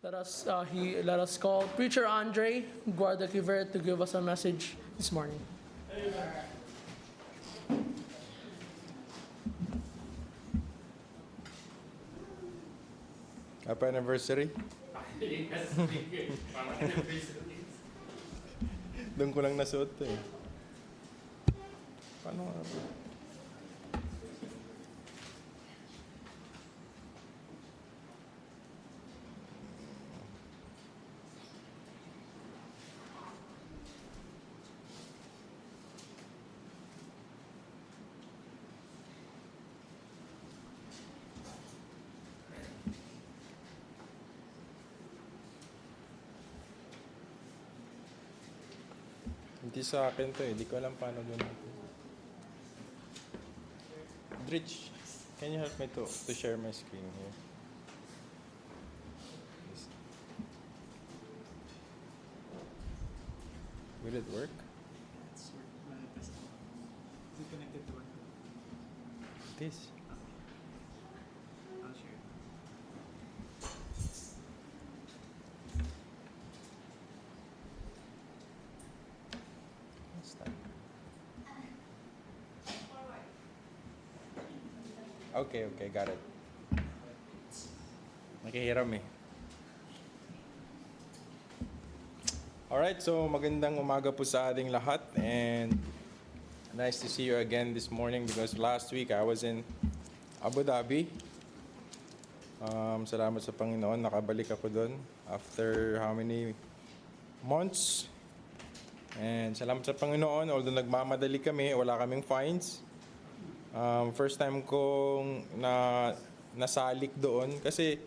Let us call Preacher Andre Guardaquiver to give us a message this morning. Happy anniversary? Doon ko lang nasuot to eh. Paano nga ba? Hindi sa akin to eh. Di ko alam paano gawin ito. Dritch, can you help me to share my screen here? Yes. Will it work? Is it connected to what? This? I'll share. What's that? Okay, got it. Nakihiram eh. Alright, so magandang umaga po sa ating lahat and nice to see you again this morning because last week I was in Abu Dhabi. Salamat sa Panginoon, nakabalik ako doon after how many months? And salamat sa Panginoon, although nagmamadali kami, wala kaming fines. First time kong nasalik doon kasi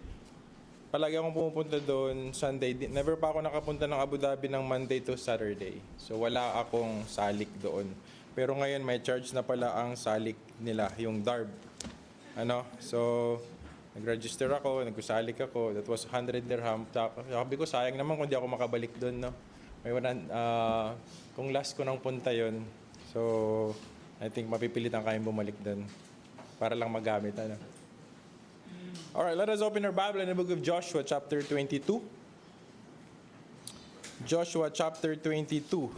palagi akong pumupunta doon Sunday. Never pa ako nakapunta ng Abu Dhabi ng Monday to Saturday. So wala akong salik doon. Pero ngayon may charge na pala ang salik nila, yung DARB. So nag-register ako, nagkusalik ako. That was 100 dirham. Sabi ko sayang naman kung di ako makabalik doon, no. Kung last ko nang punta yon, so I think mapipilitan kayong bumalik doon para lang magamit. Alright, let us open our Bible in the book of Joshua chapter 22. Joshua chapter 22.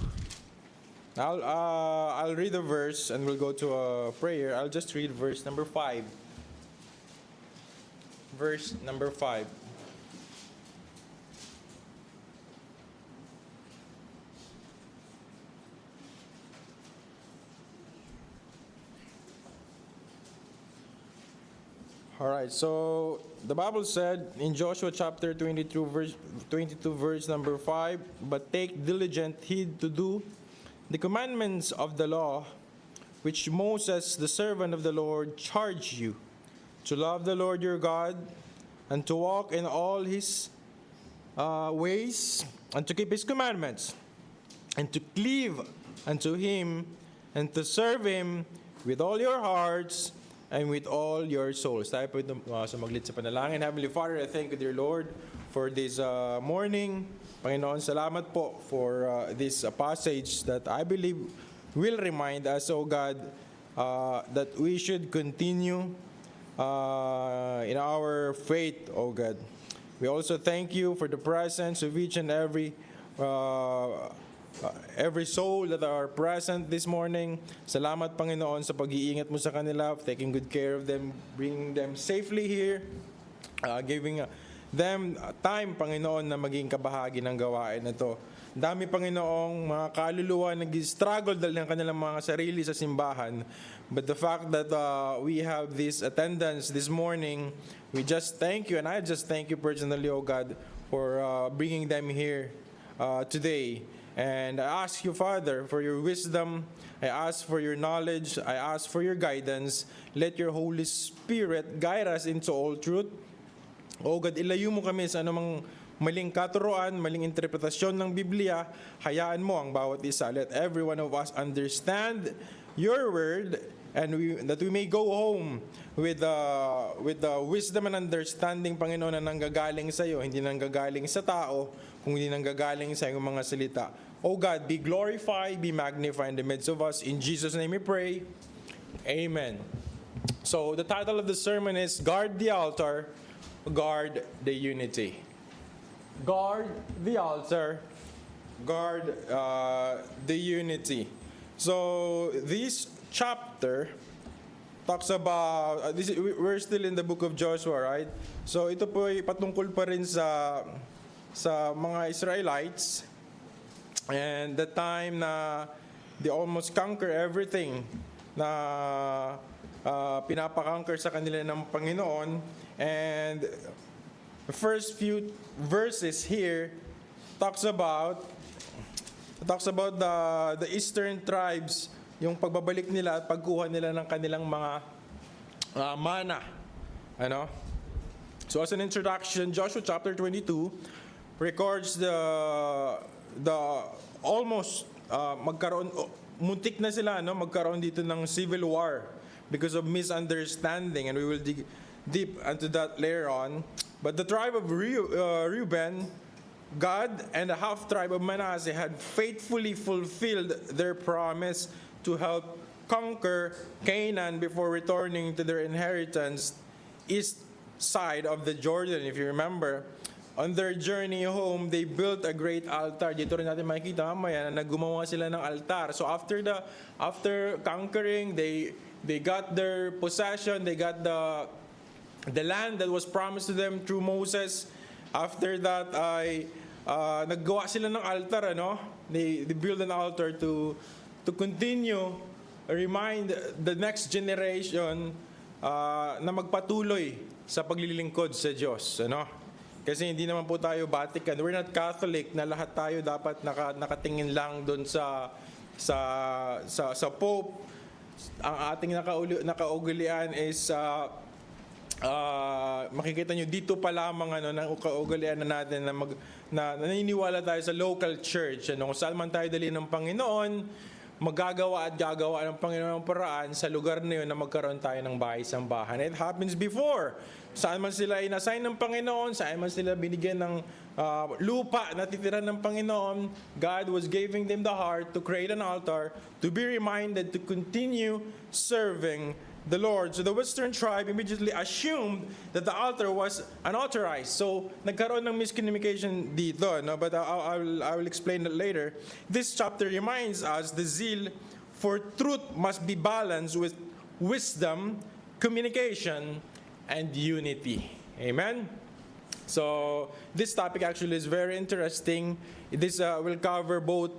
I'll read the verse and we'll go to a prayer. I'll just read verse number 5. Verse number 5. Alright, so the Bible said in Joshua chapter 22 verse number 5, "But take diligent heed to do the commandments of the law, which Moses, the servant of the Lord, charged you, to love the Lord your God, and to walk in all his ways, and to keep his commandments, and to cleave unto him, and to serve him with all your hearts, and with all your souls." Tayo po sumaglit sa panalangin. Heavenly Father, I thank you, dear Lord, for this morning. Panginoon, salamat po for this passage that I believe will remind us, O God, that we should continue in our faith, O God. We also thank you for the presence of each and every soul that are present this morning. Salamat, Panginoon, sa pag-iingat mo sa kanila, taking good care of them, bringing them safely here, giving them time, Panginoon, na maging kabahagi ng gawain na to. Dami, Panginoong, mga kaluluwa nag-struggle dahil ng kanilang mga sarili sa simbahan. But the fact that we have this attendance this morning, we just thank you, and I just thank you personally, O God, for bringing them here today. And I ask you, Father, for your wisdom. I ask for your knowledge. I ask for your guidance. Let your Holy Spirit guide us into all truth. O God, ilayo mo kami sa anumang maling katuruan, maling interpretasyon ng Biblia. Hayaan mo ang bawat isa. Let every one of us understand your word, and that we may go home with the wisdom and understanding, Panginoon, na nanggagaling sa iyo, hindi nanggagaling sa tao, kung hindi nanggagaling sa iyong mga salita. Oh God, be glorified, be magnified in the midst of us. In Jesus' name we pray. Amen. So the title of the sermon is Guard the Altar, Guard the Unity. guard the altar, guard the unity. So this chapter talks about, we're still in the book of Joshua, right? So ito po ay patungkol pa rin sa mga Israelites and the time na they almost conquer everything na pinapakonquer sa kanila ng Panginoon. And the first few verses here talks about the eastern tribes, yung pagbabalik nila at pagkuha nila ng kanilang mga mana. Ano? So as an introduction, Joshua chapter 22 records the almost magkaroon, muntik na sila, no, magkaroon dito ng civil war because of misunderstanding, and we will dig deep into that later on. But the tribe of Reuben, God, and the half tribe of Manasseh had faithfully fulfilled their promise to help conquer Canaan before returning to their inheritance east side of the Jordan. If you remember, on their journey home, they built a great altar. Dito rin natin makikita mamaya na gumawa sila ng altar. So after conquering, they got their possession, they got the land that was promised to them through Moses. After that ay naggawa sila ng altar, ano? They built an altar to continue, remind the next generation na magpatuloy sa paglilingkod sa Diyos, ano? Kasi hindi naman po tayo Vatican. We're not Catholic na lahat tayo dapat nakatingin lang doon sa Pope. Ang ating nakaugalian is makikita nyo dito pa lamang ng kaugalian na natin na naniniwala tayo sa local church. Kung saan man tayo dali ng Panginoon, magagawa at gagawa ng Panginoon ng paraan sa lugar na yun na magkaroon tayo ng bahay-sambahan. It happens before. Saan man sila inassign ng Panginoon, saan man sila binigyan ng lupa na titira ng Panginoon, God was giving them the heart to create an altar, to be reminded to continue serving the Lord. So the western tribe immediately assumed that the altar was unauthorized. So nagkaroon ng miscommunication dito, no? But I will explain that later. This chapter reminds us the zeal for truth must be balanced with wisdom, communication, and unity. Amen? So this topic actually is very interesting. This will cover both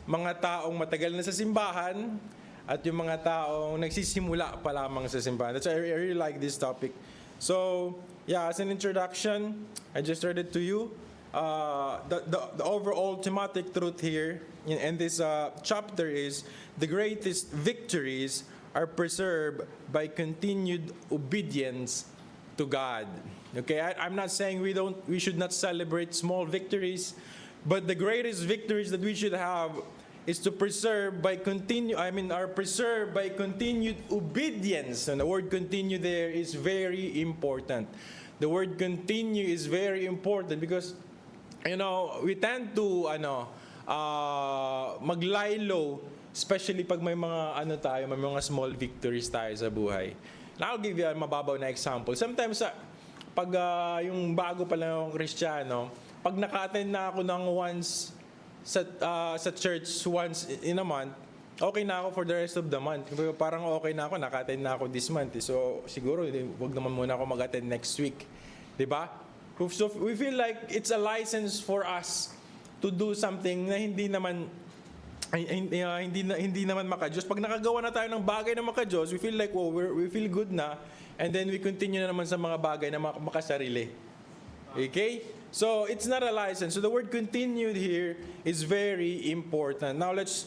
mga taong matagal na sa simbahan at yung mga taong nagsisimula pa lamang sa simbahan. That's why I really like this topic. So, yeah, as an introduction, I just read it to you. The overall thematic truth here in this chapter is the greatest victories are preserved by continued obedience to God. Okay, I'm not saying we should not celebrate small victories, but the greatest victories that we should have is to preserve by preserved by continued obedience. And the word continue there is very important. The word continue is very important because we tend to mag-lie low, especially pag may mga may mga small victories tayo sa buhay. Now, I'll give you a mababaw na example. Sometimes pag yung bago pa lang akong Kristiyano, pag naka-attend na ako ng once sa church once in a month, okay na ako for the rest of the month. Parang okay na ako, naka-attend na ako this month. So siguro wag naman muna ako mag-attend next week. 'Di ba? So we feel like it's a license for us to do something na hindi naman maka-Diyos. Pag nakagawa na tayo ng bagay na maka-Diyos, we feel like we feel good na, and then we continue na naman sa mga bagay na makasarili. Okay? So it's not a license. So the word continued here is very important. Now let's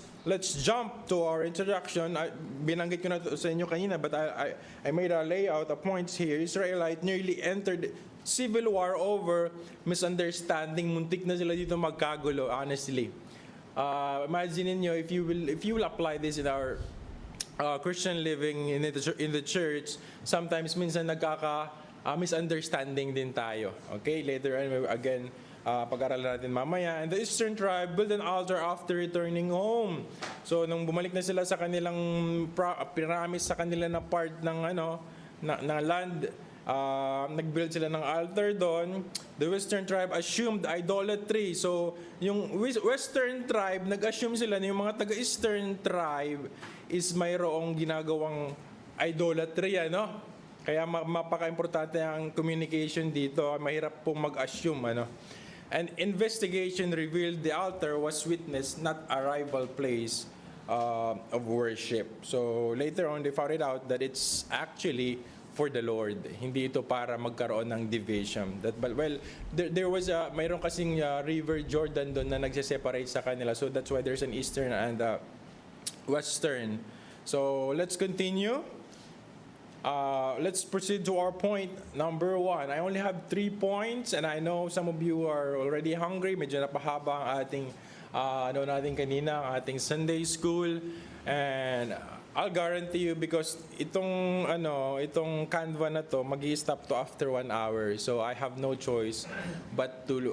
jump to our introduction. Binanggit ko na sa inyo kanina, but I made a layout of points here. Israelite nearly entered civil war over misunderstanding. Muntik na sila dito magkagulo, honestly. Imagine niyo if you will apply this in our Christian living in the church, sometimes minsan misunderstanding din tayo. Okay, later on again pag-aralan natin mamaya. And the eastern tribe built an altar after returning home. So nung bumalik na sila sa kanilang promise sa kanila na part ng na land, Nag-build sila ng altar doon. The Western tribe assumed idolatry. So, yung Western tribe, nag-assume sila na yung mga taga-Eastern tribe is mayroong ginagawang idolatry, ano? Kaya mapaka-importante ang communication dito. Mahirap pong mag-assume, ano? An investigation revealed the altar was witness, not a rival place of worship. So, later on, they found it out that it's actually for the Lord. Hindi ito para magkaroon ng division. There was mayroon kasing River Jordan doon na nagse-separate sa kanila. So that's why there's an Eastern and Western. So let's continue. Let's proceed to our point number 1. I only have 3 points and I know some of you are already hungry. Medyo napahaba ang ating natin kanina, ang ating Sunday school. And I'll guarantee you because itong Canva na to magi-stop to after 1 hour. So I have no choice but to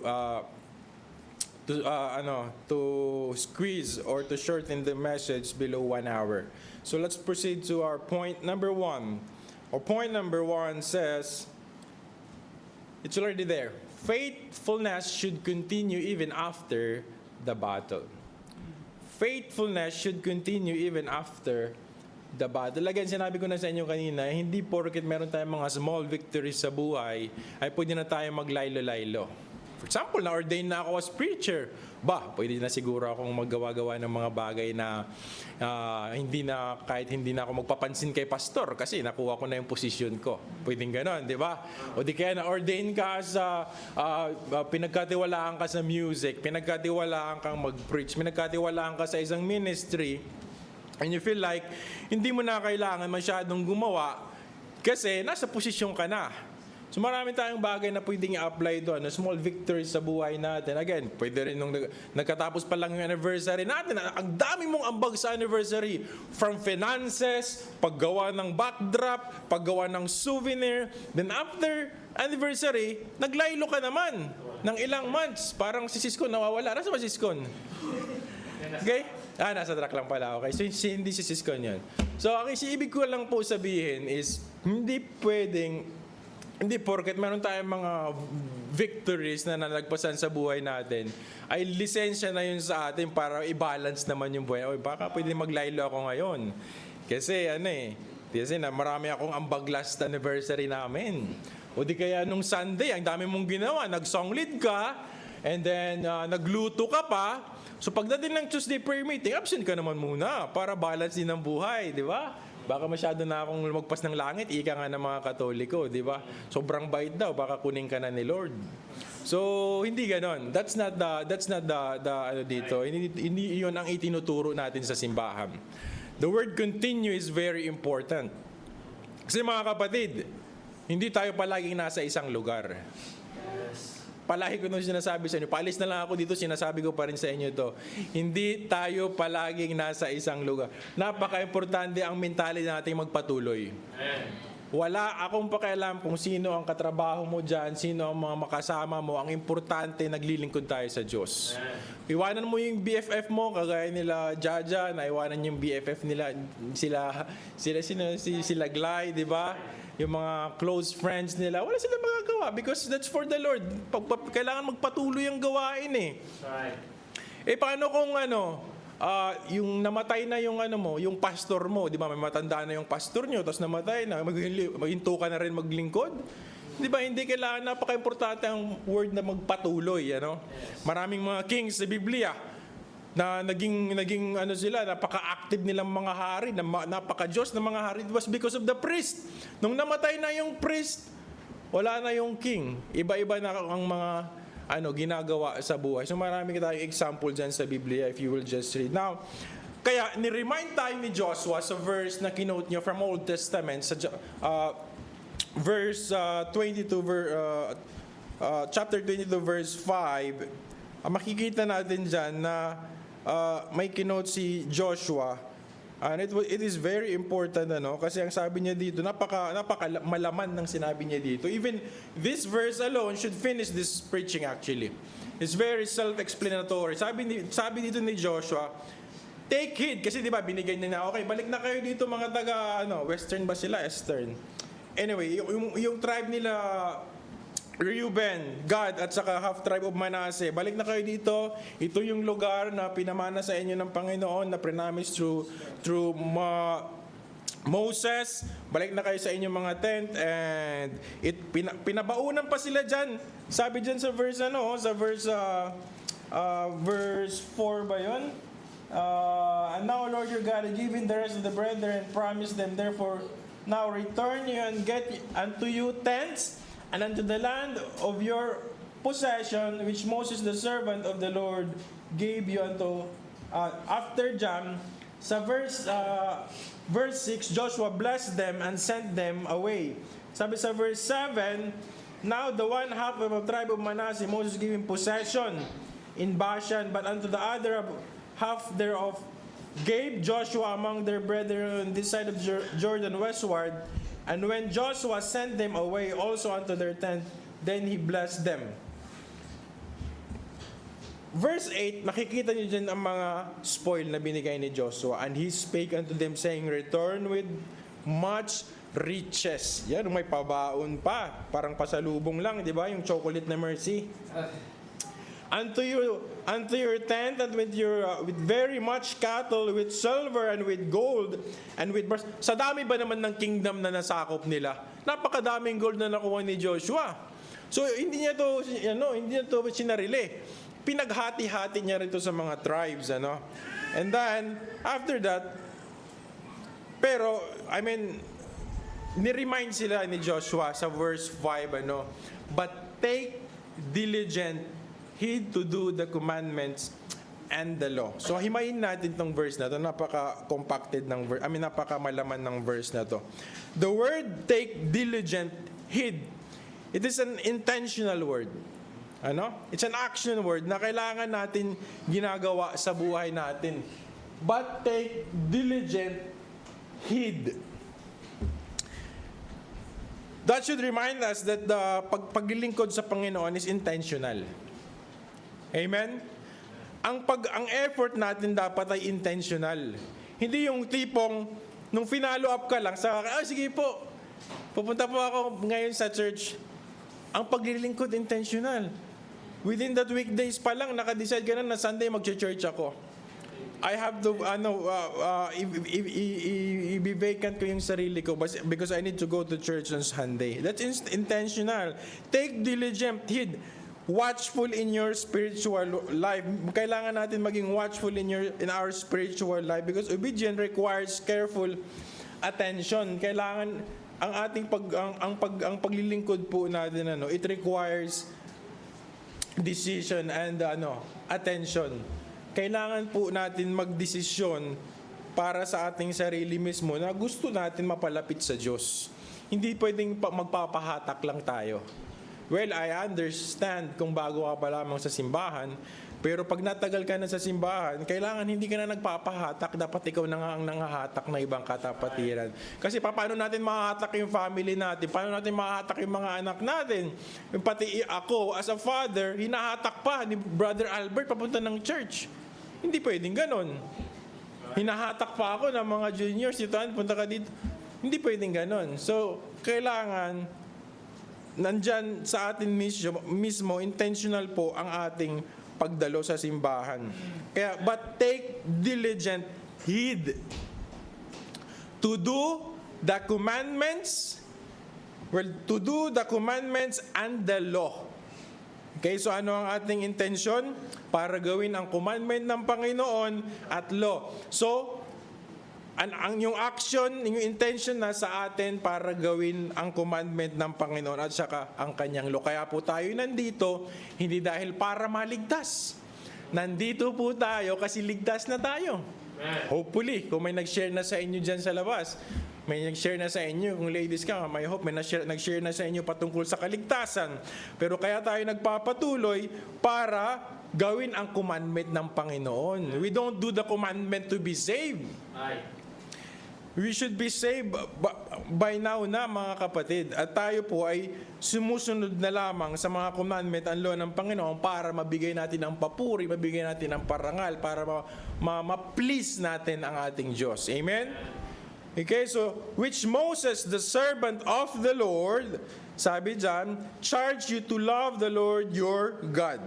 squeeze or to shorten the message below 1 hour. So let's proceed to our point number 1. Our point number 1 says, it's already there. Faithfulness should continue even after the battle. Faithfulness should continue even after the battle. Again, sinabi ko na sa inyo kanina, hindi porket meron tayong mga small victories sa buhay, ay pwede na tayo maglaylo-laylo. For example, na-ordain na ako as preacher. Pwede na siguro akong maggawa-gawa ng mga bagay na kahit hindi na ako magpapansin kay pastor kasi nakuha ko na yung posisyon ko. Pwedeng ganon, di ba? O di kaya na-ordain ka sa, pinagkatiwalaan ka sa music, pinagkatiwalaan kang mag-preach, pinagkatiwalaan ka sa isang ministry, and you feel like hindi mo na kailangan masyadong gumawa kasi nasa posisyon ka na. So marami tayong bagay na pwedeng i-apply doon, na small victories sa buhay natin. Again, pwede rin nung nagkatapos pa lang yung anniversary natin. Ang dami mong ambag sa anniversary. From finances, paggawa ng backdrop, paggawa ng souvenir. Then after anniversary, naglaylo ka naman ng ilang months. Parang si Siskon nawawala. Nasa ba Siskon? Okay? Nasa truck lang pala. Okay, so hindi si Siskon yun. So, ang ibig ko lang po sabihin is, hindi porket meron tayong mga victories na nalagpasan sa buhay natin, ay lisensya na yun sa atin para i-balance naman yung buhay. Baka pwede maglaylo ako ngayon. Kasi marami akong ambag last anniversary namin. O di kaya nung Sunday, ang dami mong ginawa. Nag-song lead ka, and then nagluto ka pa. So pagdating ng Tuesday prayer meeting, absent ka naman muna para balance din ang buhay, di ba? Baka masyado na akong lumagpas ng langit, ika nga ng mga Katoliko, di ba? Sobrang bait daw, baka kunin ka na ni Lord. So hindi ganon. That's not the dito. Hindi 'yon ang itinuturo natin sa simbahan. The word continue is very important. Kasi mga kapatid, hindi tayo palaging nasa isang lugar. Palagi ko nung sinasabi sa inyo, paalis na lang ako dito, sinasabi ko pa rin sa inyo ito. Hindi tayo palaging nasa isang lugar. Napaka-importante ang mentality nating magpatuloy. Wala akong pakialam kung sino ang katrabaho mo dyan, sino ang mga makasama mo. Ang importante, naglilingkod tayo sa Diyos. Iwanan mo yung BFF mo, kagaya nila Jaja, naiwanan yung BFF nila, sila Glay, di ba? Yung mga close friends nila, wala silang magagawa because that's for the Lord. Kailangan magpatuloy ang gawain eh. Right. Paano kung yung namatay na yung pastor mo, di ba? May matanda na yung pastor nyo, tapos namatay na, maghinto ka na rin maglingkod. Di ba? Hindi kailangan, napaka-importante ang word na magpatuloy, Maraming mga kings sa Biblia na naging sila, napaka-active nilang mga hari, napaka-Diyos ng mga hari. It was because of the priest. Nung namatay na yung priest, wala na yung king. Iba-iba na ang mga ginagawa sa buhay. So marami tayong example dyan sa Biblia if you will just read. Now, kaya ni-remind tayo ni Joshua sa verse na kinote nyo from Old Testament, sa verse 22, chapter 22, verse 5, makikita natin dyan na may kinote si Joshua, and it is very important kasi ang sabi niya dito, napaka malaman ng sinabi niya dito. Even this verse alone should finish this preaching actually. It's very self-explanatory. Sabi dito ni Joshua, take heed, kasi di ba binigay niya na, okay, balik na kayo dito mga taga Western ba sila? Eastern. anyway, yung tribe nila, Reuben, Gad, at saka half tribe of Manasseh, balik na kayo dito. Ito yung lugar na pinamana sa inyo ng Panginoon na promise through Moses. Balik na kayo sa inyong mga tent, and pinabaunan pa sila dyan. Sabi dyan sa verse verse 4 ba yun? And now, Lord your God, has given the rest of the brethren, promised them, therefore, now return you and get unto you tents, and unto the land of your possession, which Moses the servant of the Lord gave you unto after Jam. Sa verse 6, Joshua blessed them and sent them away. Sabi sa verse 7, now the one half of the tribe of Manasseh, Moses gave him possession in Bashan, but unto the other half thereof gave Joshua among their brethren on this side of Jordan westward. And when Joshua sent them away also unto their tent, then he blessed them. Verse 8, makikita niyo dyan ang mga spoil na binigay ni Joshua. And he spake unto them, saying, return with much riches. Yan, may pabaon pa. Parang pasalubong lang, di ba? Yung chocolate na mercy. Unto your tent, and with very much cattle, with silver and with gold and with brass. Sa dami ba naman ng kingdom na nasakop nila? Napakadaming gold na nakuha ni Joshua. So hindi niya to sinarili. Pinaghati-hati niya rito sa mga tribes, ano? And then after that, pero ni-remind sila ni Joshua sa verse 5, ano? But take diligent heed to do the commandments and the law. So himayin natin tong verse na to. Napaka-compacted ng verse. Napaka-malaman ng verse na to. The word take diligent heed. It is an intentional word. Ano? It's an action word na kailangan natin ginagawa sa buhay natin. But take diligent heed. That should remind us that the paglilingkod sa Panginoon is intentional. Amen? Ang effort natin dapat ay intentional. Hindi yung tipong nung finalo up ka lang sa sige po. Pupunta po ako ngayon sa church. Ang paglilingkod intentional. Within that weekdays pa lang naka-decide ka na Sunday mag-church ako. I have to i-vacant ko yung sarili ko because I need to go to church on Sunday. That's intentional. Take diligent heed. Watchful in your spiritual life. Kailangan natin maging watchful in our spiritual life because obedience requires careful attention. Kailangan ang paglilingkod po natin it requires decision and attention. Kailangan po natin magdesisyon para sa ating sarili mismo na gusto natin mapalapit sa Diyos. Hindi pwedeng magpapahatak lang tayo. Well, I understand kung bago ka pa lamang sa simbahan, pero pag natagal ka na sa simbahan, kailangan hindi ka na nagpapahatak, dapat ikaw na nga ang nangahatak na ibang katapatiran. Kasi paano natin mahahatak yung family natin? Paano natin mahahatak yung mga anak natin? Pati ako, as a father, hinahatak pa ni Brother Albert papunta ng church. Hindi pwedeng ganon. Hinahatak pa ako ng mga juniors, punta ka dito. Hindi pwedeng ganon. So, kailangan nandyan sa atin mismo, intentional po ang ating pagdalo sa simbahan. Kaya, but take diligent heed to do the commandments, and the law. Okay, so ano ang ating intention? Para gawin ang commandment ng Panginoon at law. So, ang yung action, yung intention na sa atin para gawin ang commandment ng Panginoon at saka ang kanyang law. Kaya po tayo nandito, hindi dahil para maligtas. Nandito po tayo kasi ligtas na tayo. Hopefully, kung may nag-share na sa inyo dyan sa labas, may nag-share na sa inyo, kung ladies ka, may hope, may nag-share na sa inyo patungkol sa kaligtasan. Pero kaya tayo nagpapatuloy para gawin ang commandment ng Panginoon. We don't do the commandment to be saved. We should be saved by now na, mga kapatid. At tayo po ay sumusunod na lamang sa mga commandment and law ng Panginoon para mabigay natin ang papuri, mabigay natin ang parangal, para ma-please natin ang ating Diyos. Amen? Okay, so, which Moses, the servant of the Lord, sabi dyan, charged you to love the Lord your God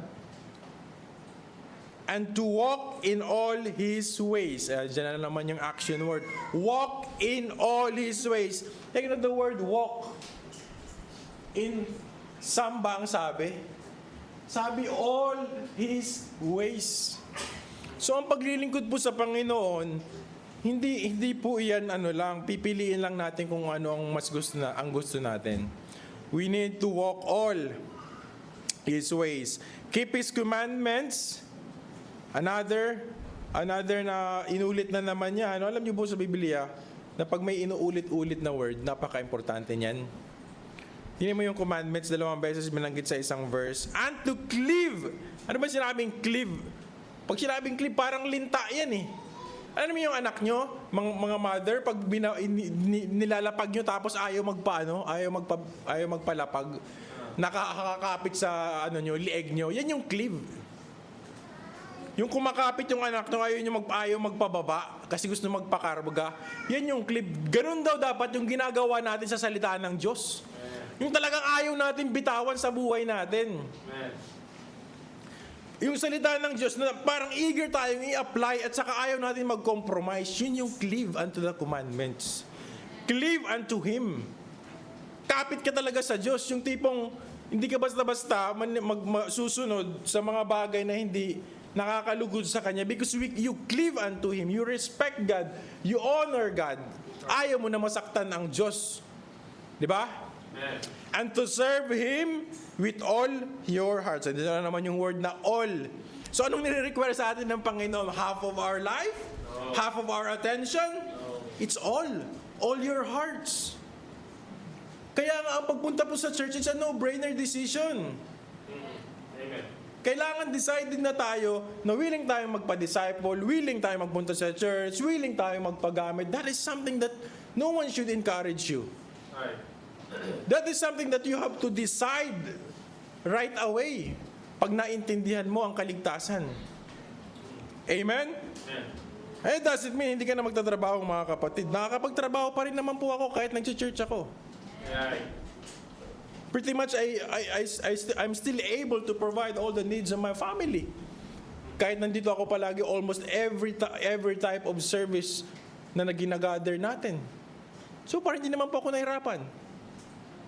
and to walk in all His ways. Dyan na naman yung action word. Walk in all His ways. Take note the word walk. In Samba ang sabi. Sabi, all His ways. So, ang paglilingkod po sa Panginoon, hindi po iyan pipiliin lang natin kung ano ang mas gusto natin. We need to walk all His ways. Keep His commandments. Another na inulit na naman niya. Alam niyo po sa Biblia, na pag may inuulit-ulit na word, napaka-importante niyan. Tingnan mo yung commandments, 2 beses binanggit sa isang verse. And to cleave. Ano ba sinabing cleave? Pag sinabing cleave, parang linta yan eh. Alam mo yung anak nyo, mga mother, pag nilalapag nyo tapos ayaw magpalapag, nakakakapit sa lieg nyo, yan yung cleave. Yung kumakapit yung anak nyo, ayaw magpababa kasi gusto magpakarga, yan yung cleave. Ganun daw dapat yung ginagawa natin sa salita ng Diyos. Yung talagang ayaw natin bitawan sa buhay natin. Amen. Yung salita ng Diyos na parang eager tayong i-apply at saka ayaw natin mag-compromise, yun yung cleave unto the commandments. Cleave unto Him. Kapit ka talaga sa Diyos, yung tipong hindi ka basta-basta susunod sa mga bagay na hindi nakakalugod sa Kanya because you cleave unto Him, you respect God, you honor God. Ayaw mo na masaktan ang Diyos. Di ba? Amen. And to serve Him with all your hearts. And dito na naman yung word na all. So anong nire-require sa atin ng Panginoon? Half of our life? No. Half of our attention? No. It's all. All your hearts. Kaya nga ang pagpunta po sa church, it's a no-brainer decision. Amen. Kailangan decided na tayo na willing tayong magpa-disciple, willing tayong magpunta sa church, willing tayong magpagamit. That is something that no one should encourage you. Right. That is something that you have to decide right away pag naintindihan mo ang kaligtasan. Amen? It doesn't mean hindi ka na magtatrabaho, mga kapatid. Nakakapagtrabaho pa rin naman po ako kahit nag-church ako. Pretty much I'm still able to provide all the needs of my family. Kahit nandito ako palagi, almost every type of service na ginag-gather natin. So parang hindi naman po ako nahirapan.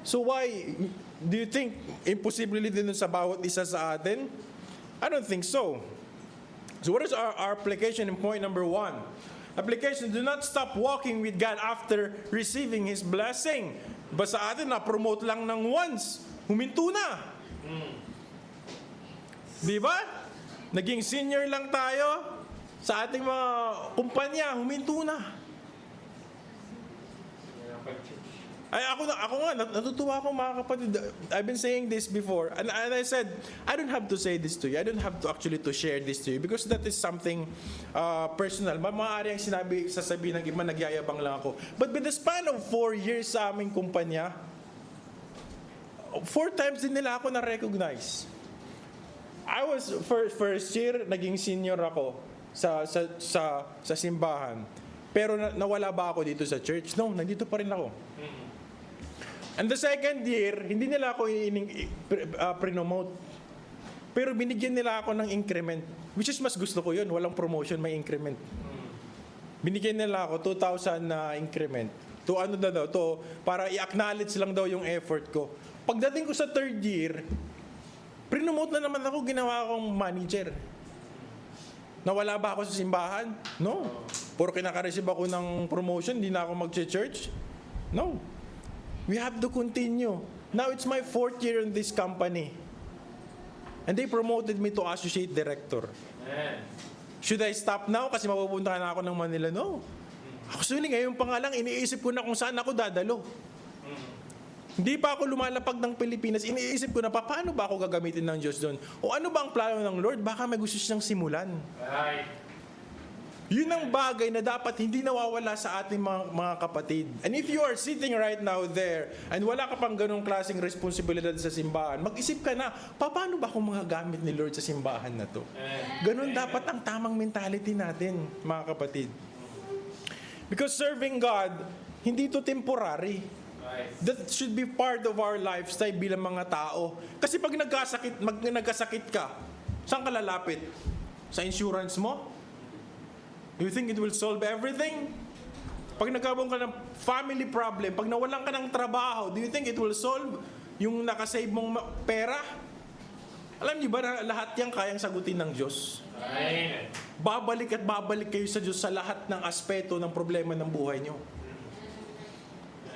So why do you think imposible din sa bawat isa sa atin? I don't think so. So what is our application in point number 1? Application, do not stop walking with God after receiving His blessing. Ba sa atin, na-promote lang ng once, huminto na. Di ba? Naging senior lang tayo sa ating mga kumpanya, huminto na. Ako nga, natutuwa ako, mga kapatid. I've been saying this before. And I said, I don't have to say this to you. I don't have to actually to share this to you because that is something personal. Maaari ang sasabihin ng iba, nagyayabang lang ako. But with the span of 4 years sa aming kumpanya, 4 times din nila ako na-recognize. I was, first year, naging senior ako sa simbahan. Pero nawala ba ako dito sa church? No, nandito pa rin ako. And the second year, hindi nila ako promote. Pero binigyan nila ako ng increment. Which is mas gusto ko yun. Walang promotion, may increment. Binigyan nila ako 2,000 na increment. To ano daw, to para i-acknowledge lang daw yung effort ko. Pagdating ko sa third year, promote na naman ako, ginawa akong manager. Nawala ba ako sa simbahan? No. Puro kinaka-receive ako ng promotion, hindi na ako mag-church? No. We have to continue. Now it's my 4th year in this company. And they promoted me to associate director. Should I stop now kasi mapupunta na ako ng Manila? No. Actually, ngayon pa nga lang, iniisip ko na kung saan ako dadalo. Hindi pa ako lumalapag ng Pilipinas, iniisip ko na paano ba ako gagamitin ng Diyos doon? O ano ba ang plano ng Lord? Baka may gusto siyang simulan. Right. Yun ang bagay na dapat hindi nawawala sa ating mga kapatid. And if you are sitting right now there and wala ka pang ganong klaseng responsibilidad sa simbahan, mag-isip ka na, paano ba akong mga gamit ni Lord sa simbahan na to? Ganon dapat ang tamang mentality natin, mga kapatid. Because serving God, hindi to temporary. That should be part of our lifestyle bilang mga tao. Kasi pag nagkasakit ka, saan ka lalapit? Sa insurance mo? You think it will solve everything? Pag nagkaroon ka ng family problem, pag nawalan ka ng trabaho, do you think it will solve yung nakasave mong pera? Alam niyo ba na lahat yan kayang sagutin ng Diyos? Babalik at babalik kayo sa Diyos sa lahat ng aspeto ng problema ng buhay niyo.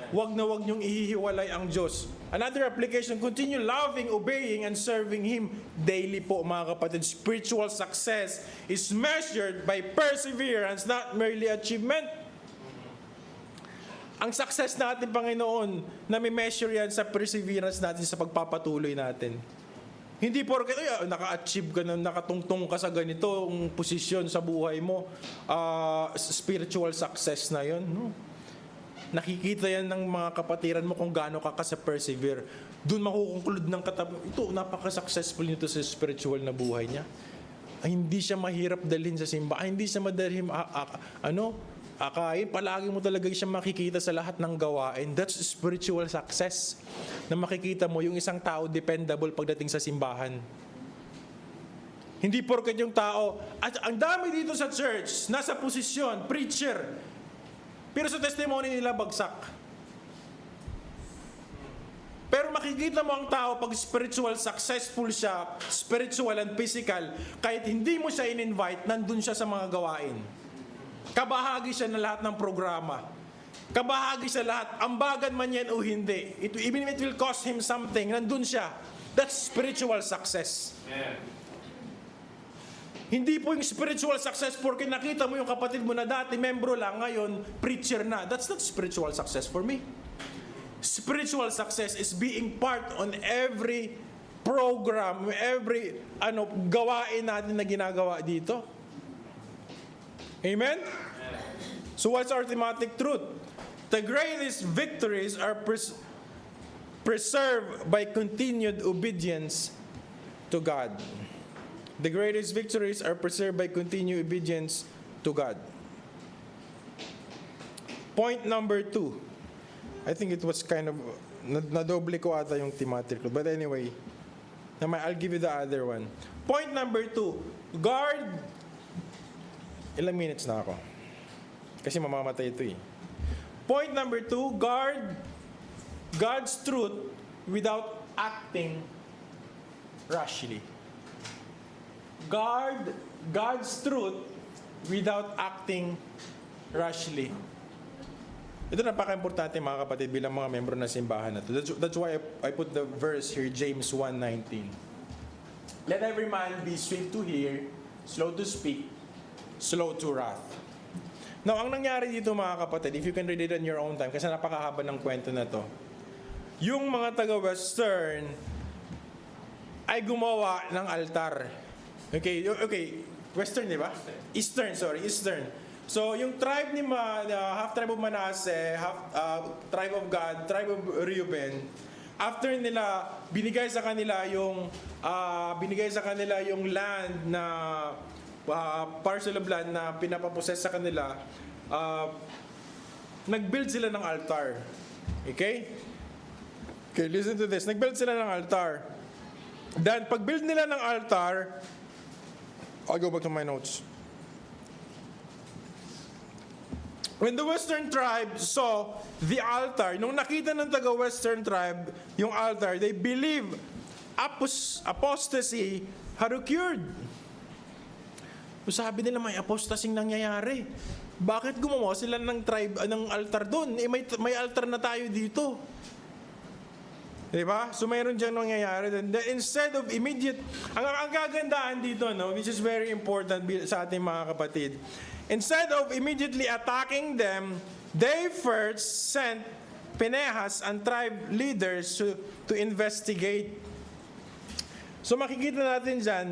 Wag na wag niyong ihihiwalay ang Diyos. Another application, continue loving, obeying, and serving Him daily po, mga kapatid. Spiritual success is measured by perseverance, not merely achievement. Ang success natin, Panginoon, nami-measure yan sa perseverance natin, sa pagpapatuloy natin. Hindi porke naka-achieve ka na, nakatungtong ka sa ganitong posisyon sa buhay mo, spiritual success na yon. No? Nakikita yan ng mga kapatiran mo kung gaano ka sa persevere. Doon makukonklud ng ito, napaka-successful nito sa spiritual na buhay niya. Ay, hindi siya mahirap dalhin sa simbahan. Hindi siya madalhin, akain. Palagi mo talaga siya makikita sa lahat ng gawain. That's spiritual success. Na makikita mo yung isang tao dependable pagdating sa simbahan. Hindi porket yung tao, at ang dami dito sa church, nasa posisyon, preacher, pero sa testimony nila bagsak. Pero makikita mo ang tao pag spiritual successful siya, spiritual and physical, kahit hindi mo siya in-invite, nandun siya sa mga gawain. Kabahagi siya na lahat ng programa. Kabahagi siya lahat, ambagan man yan o hindi. Even if it will cost him something, nandun siya. That's spiritual success. Hindi po yung spiritual success porque nakita mo yung kapatid mo na dati membro lang, ngayon preacher na. That's not spiritual success for me. Spiritual success is being part on every program, every gawain natin na ginagawa dito. Amen? So what's our thematic truth? The greatest victories are preserved by continued obedience to God. The greatest victories are preserved by continued obedience to God. Point number 2. I think it was kind of, nadoble ko ata yung thematic. But anyway, I'll give you the other one. Point number 2. Guard. Ilang minutes na ako? Kasi mamamatay ito eh. Point number 2. Guard God's truth without acting rashly. Guard God's truth without acting rashly. Ito napaka-importante mga kapatid bilang mga membro ng simbahan na to. That's why I put the verse here, James 1:19. Let every man be swift to hear, slow to speak, slow to wrath. Now, ang nangyari dito mga kapatid, if you can read it in your own time, kasi napakahaba ng kwento na to, yung mga taga-Western ay gumawa ng altar. Okay, Western, di ba? Eastern. So, yung tribe ni half tribe of Manasseh, half tribe of Gad, tribe of Reuben, after nila binigay sa kanila yung land na parcel of land na pinapaposes sa kanila, nag-build sila ng altar. Okay, listen to this. Nag-build sila ng altar. Then, pag-build nila ng altar, I'll go back to my notes. When the Western tribe saw the altar, nung nakita ng taga-Western tribe yung altar, they believe apostasy had occurred. Sabi nila may apostasy nangyayari. Bakit gumawa sila ng tribe ng altar doon? May altar na tayo dito. Diba? So mayroon dyan nangyayari. Then instead of immediate, ang kagandahan dito, no, which is very important sa ating mga kapatid, instead of immediately attacking them, they first sent Pinehas and tribe leaders to investigate. So makikita natin dyan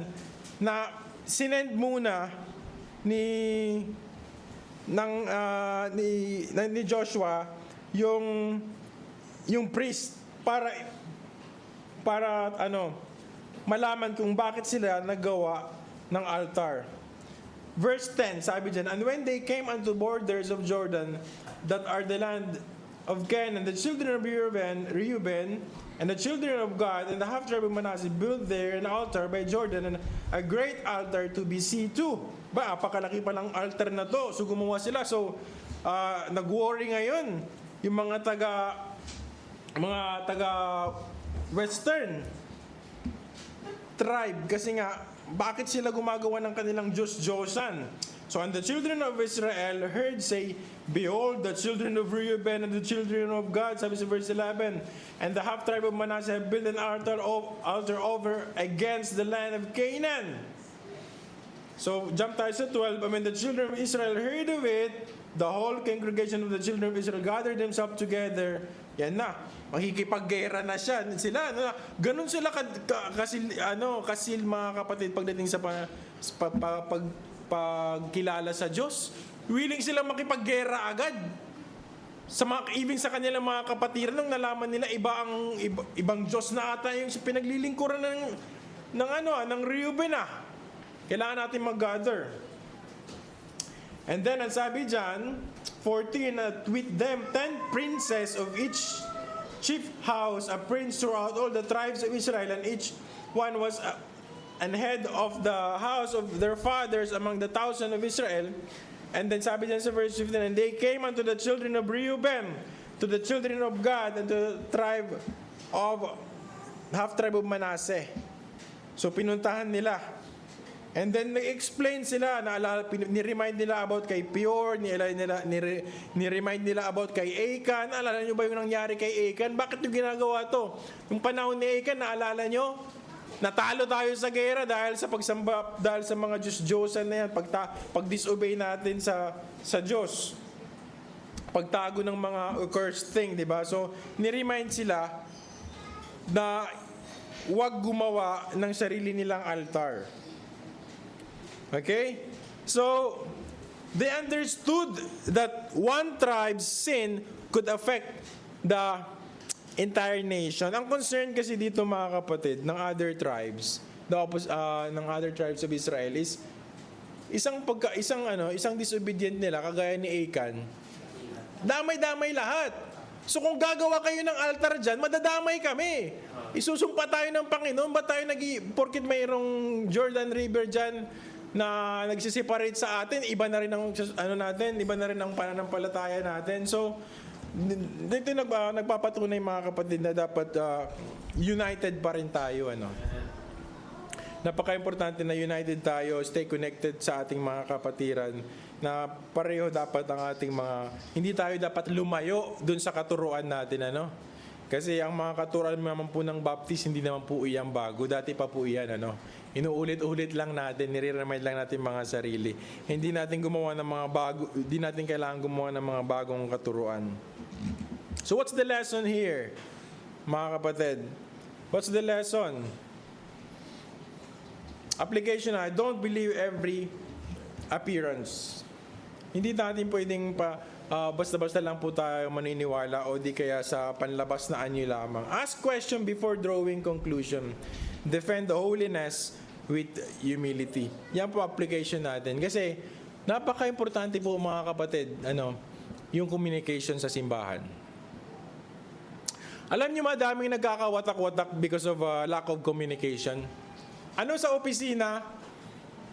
na sinend muna ni Joshua yung priest para malaman kung bakit sila naggawa ng altar. Verse 10, sabi dyan, and when they came unto borders of Jordan, that are the land of Canaan, the children of Reuben, and the children of Gad, and the half-tribe of Manasseh built there an altar by Jordan, and a great altar to BC 2. Ba, apakalaki pa ng altar na to. So gumawa sila. So, nag-worry ngayon yung mga taga Western tribe kasi nga bakit sila gumagawa ng kanilang Diyos Diyosan. So and the children of Israel heard say, behold, the children of Reuben and the children of Gad, sabi sa verse 11, and the half tribe of Manasseh have built an altar over against the land of Canaan. So jump tayo sa 12. I mean, the children of Israel heard of it, the whole congregation of the children of Israel gathered themselves together. Yan na, makikipaggera na siya. Sila, ganun sila kasil mga kapatid pagdating sa pagkilala sa Diyos. Willing sila makipaggera agad. Even sa kanilang mga kapatiran, nung nalaman nila ibang Diyos na ata yung pinaglilingkuran ng Reuben ah. Kailangan natin mag-gather. And then, ang sabi dyan, 14, with them 10 princes of each chief house, a prince throughout all the tribes of Israel, and each one was an head of the house of their fathers among the 1,000 of Israel. And then sabi dyan sa verse 15, and they came unto the children of Reuben, to the children of Gad, and to the half-tribe of Manasseh. So pinuntahan nila. And then nag-explain sila, ni-remind nila about kay Peor, ni-remind nila about kay Achan. Alala nyo ba yung nangyari kay Achan? Bakit yung ginagawa to? Yung panahon ni Achan, naalala nyo? Natalo tayo sa gera dahil sa pagsamba, dahil sa mga Diyos-Diyosan na yan, pag-disobey natin sa Diyos. Pagtago ng mga accursed thing, di ba? So, ni-remind sila na huwag gumawa ng sarili nilang altar. Okay? So, they understood that one tribe's sin could affect the entire nation. Ang concern kasi dito mga kapatid ng other tribes, ng other tribes of Israel is isang disobedient nila kagaya ni Achan. Damay-damay lahat. So kung gagawa kayo ng altar dyan, madadamay kami. Isusumpa tayo ng Panginoon, ba tayo porkit mayroong Jordan River dyan na nagsiseparate sa atin, iba na rin ang iba na rin ang pananampalataya natin. So dito nagpapatunay mga kapatid na dapat united pa rin tayo. Napaka-importante na united tayo, stay connected sa ating mga kapatiran, na pareho dapat ang ating hindi tayo dapat lumayo dun sa katuruan natin. Kasi ang mga katuruan naman po ng Baptist, hindi naman po iyan bago. Dati pa po iyan. Inuulit-ulit lang natin, nire-remind lang natin mga sarili. Hindi natin kailangan gumawa ng mga bagong katuruan. So what's the lesson here, mga kapatid? What's the lesson? Application, I don't believe every appearance. Hindi natin pwedeng basta-basta lang po tayo maniniwala o di kaya sa panlabas na anyo lamang. Ask question before drawing conclusion. Defend the holiness with humility. Yan po application natin. Kasi napaka-importante po mga kapatid, yung communication sa simbahan. Alam niyo madaming nagkakawatak-watak because of lack of communication. Sa opisina,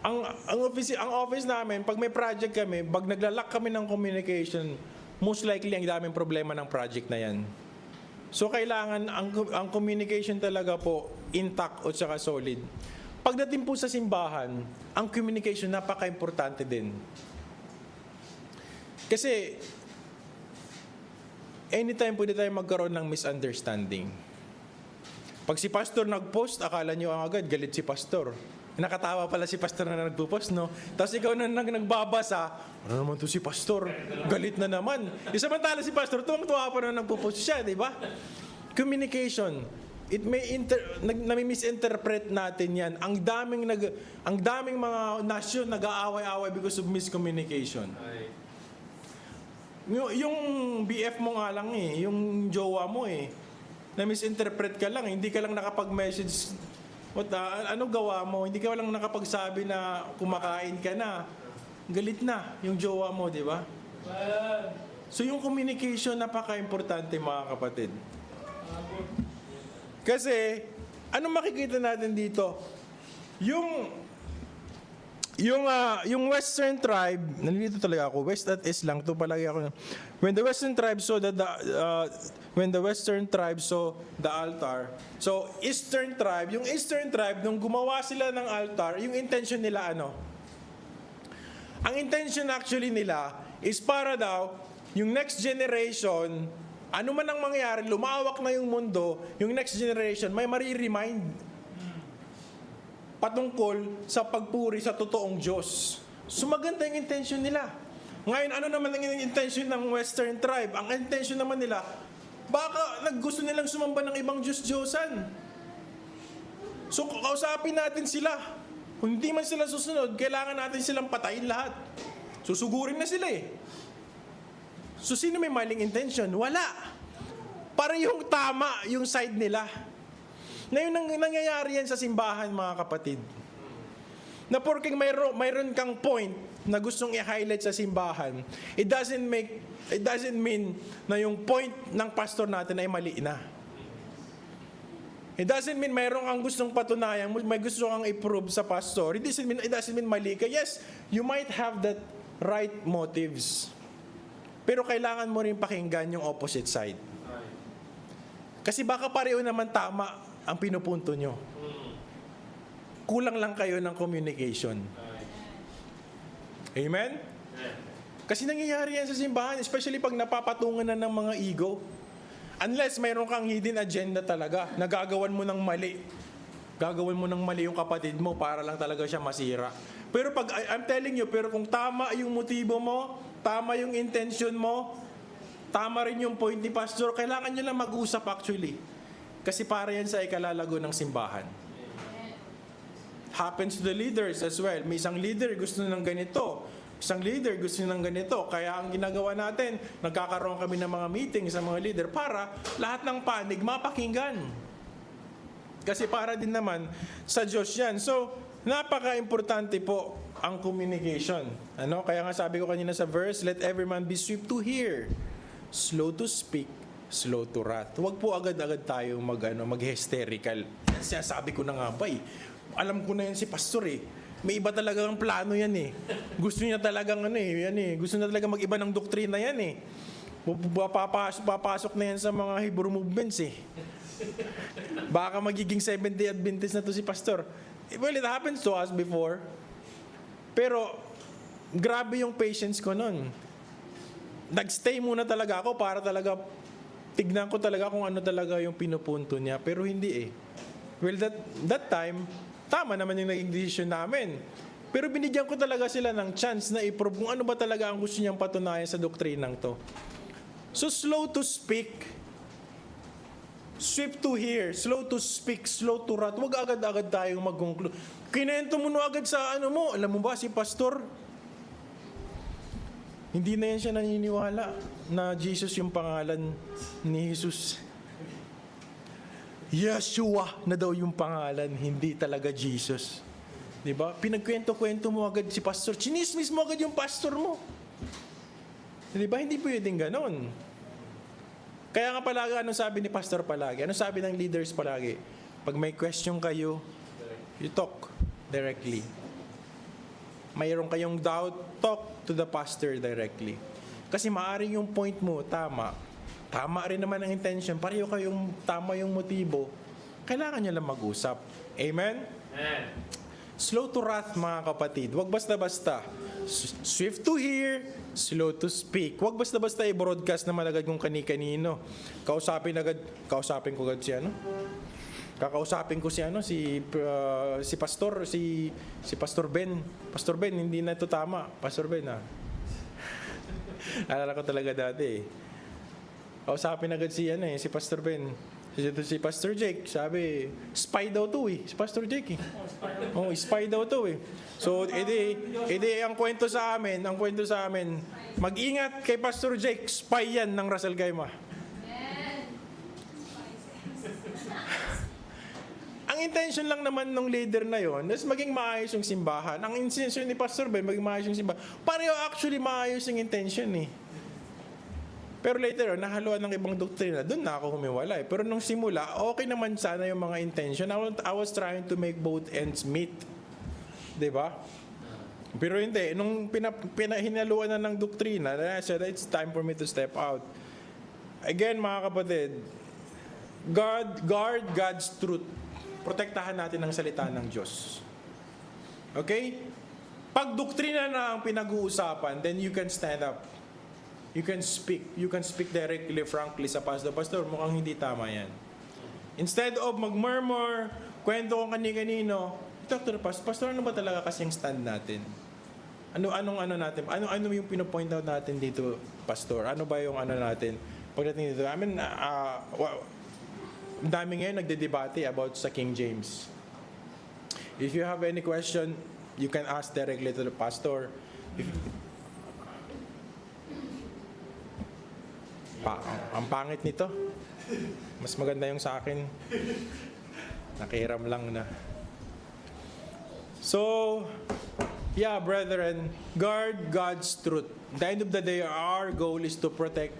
ang office namin, pag may project kami, pag naglalak kami ng communication, most likely ang daming problema ng project na yan. So kailangan ang communication talaga po intact o saka solid. Pagdating po sa simbahan, ang communication napaka-importante din. Kasi anytime pwede tayo magkaroon ng misunderstanding. Pag si pastor nag-post, akala nyo agad galit si pastor. Nakatawa pala si pastor na nagpo-post, no? Tapos ikaw na nagbabasa, ano naman to si pastor? Galit na naman. Samantala si pastor, tuwang-tuwa pa na nagpo-post siya, di ba? Communication. It may nami-misinterpret natin yan. Ang daming mga nasyon nag-aaway-aaway because of miscommunication. Yung BF mo nga lang yung jowa mo na-misinterpret ka lang, hindi ka lang nakapag-message. Ano gawa mo? Hindi ka lang nakapagsabi na kumakain ka na. galit na yung jowa mo, di ba? So yung communication, napaka-importante mga kapatid. Kasi, ano makikita natin dito? Yung Western tribe, nandito talaga ako, West at East lang, to palagi ako. When the Western tribe saw the altar, so Eastern tribe, yung Eastern tribe, nung gumawa sila ng altar, yung intention nila ano? Ang intention actually nila is para daw, yung next generation, ano man ang mangyari, lumawak na yung mundo, yung next generation, may mariremind patungkol sa pagpuri sa totoong Diyos. So maganda yung intention nila. Ngayon, ano naman ang intention ng Western tribe? Ang intention naman nila, baka gusto nilang sumamba ng ibang Diyos-Diyosan. So kausapin natin sila. Kung hindi man sila susunod, kailangan natin silang patayin lahat. Susugurin na sila eh. So sino may maling intention? Wala. Para yung tama, yung side nila. Ngayon, nangyayari yan sa simbahan, mga kapatid. Na porking mayroon kang point na gustong i-highlight sa simbahan, it doesn't mean na yung point ng pastor natin ay mali na. It doesn't mean mayroon kang gustong patunayan, may gusto kang i-prove sa pastor. It doesn't mean mali ka. Yes, you might have that right motives. Pero kailangan mo rin pakinggan yung opposite side. Kasi baka pareho naman tama ang pinupunto nyo. Kulang lang kayo ng communication. Amen? Kasi nangyayari yan sa simbahan, especially pag napapatungan na ng mga ego. Unless mayroon kang hidden agenda talaga, nagagawan mo ng mali. Gagawin mo ng mali yung kapatid mo para lang talaga siya masira. Pero pag, I'm telling you, pero kung tama yung motibo mo, tama yung intention mo, tama rin yung point ni pastor, kailangan nyo lang mag-usap actually. Kasi para yan sa ikalalago ng simbahan. Happens to the leaders as well. May isang leader gusto ng ganito. Isang leader gusto ng ganito. Kaya ang ginagawa natin, nagkakaroon kami ng mga meeting sa mga leader para lahat ng panig mapakinggan. Kasi para din naman sa Diyos yan. So, napaka-importante po ang communication. Kaya nga sabi ko kanina sa verse, let every man be swift to hear, slow to speak, slow to wrath. Huwag po agad-agad tayo mag-hysterical. Sabi ko na nga ba alam ko na yan si pastor eh. May iba talagang plano yan eh. Gusto niya talagang gusto niya talagang mag-iba ng doktrina yan eh. Papasok na yan sa mga Hebrew movements eh. Baka magiging Seventh-day Adventist na to si pastor. Well, it happens to us before. Pero, grabe yung patience ko nun. Nagstay muna talaga ako para talaga tignan ko talaga kung ano talaga yung pinupunto niya. Pero hindi eh. Well, that time, tama naman yung naging decision namin. Pero binigyan ko talaga sila ng chance na i-prove kung ano ba talaga ang gusto niyang patunayan sa doktrinang to. So, slow to speak, swift to hear, slow to speak, slow to wrath. Huwag agad-agad tayong mag-conclude. Kinento mo na agad sa mo. Alam mo ba, si pastor, hindi na yan siya naniniwala na Jesus yung pangalan ni Jesus. Yeshua na daw yung pangalan, hindi talaga Jesus. Diba? Pinagkwento-kwento mo agad si pastor. Chinismis mo agad yung pastor mo. Diba? Hindi pwedeng ganon. Kaya nga palagi, anong sabi ni pastor palagi? Anong sabi ng leaders palagi? Pag may question kayo, you talk directly. Mayroon kayong doubt, talk to the pastor directly. Kasi maaring yung point mo, tama. Tama rin naman ang intention. Pareho kayong tama yung motibo. Kailangan nyo lang mag-usap. Amen? Amen. Slow to wrath, mga kapatid. Huwag basta-basta. Swift to hear, slow to speak. Huwag basta-basta i-broadcast naman agad kung kani-kanino. Kausapin ko agad si Kakausapin ko si pastor, si Pastor Ben. Pastor Ben, hindi na ito tama. Pastor Ben, Alala ko talaga dati eh. Kausapin agad si Pastor Ben. Si Pastor Jake, sabi, spy daw to eh. Si Pastor Jake eh. Spy daw to eh. So, edi ang kwento sa amin, mag-ingat kay Pastor Jake, spy yan ng Russell Gaima. Ang intention lang naman ng leader na yon is maging maayos yung simbahan. Ang intention ni Pastor Ben, maging maayos yung simbahan. Pareho actually maayos yung intention eh. Pero later, nahaluan ng ibang doktrina, doon na ako humiwalay. Pero nung simula, okay naman sana yung mga intention. I was trying to make both ends meet. Diba? Pero hindi, nung hinaluan na ng doktrina, I said, it's time for me to step out. Again, mga kapatid, guard God's truth. Protektahan natin ang salita ng Diyos. Okay? Pag doktrina na ang pinag-uusapan, then you can stand up. You can speak. You can speak directly, frankly sa pastor. Pastor, mukhang hindi tama yan. Instead of mag-murmur, kwento kung kani-kanino, talk to the pastor. Pastor, ano ba talaga kasing stand natin? Anong natin? Ano yung pinopoint out natin dito, pastor? Ano ba yung natin? Pagdating dito, ang dami ngayon nagdedebate about sa King James. If you have any question, you can ask directly to the pastor. Ang pangit nito. Mas maganda yung sa akin. Nakihiram lang na. So, yeah, brethren, guard God's truth. At the end of the day, our goal is to protect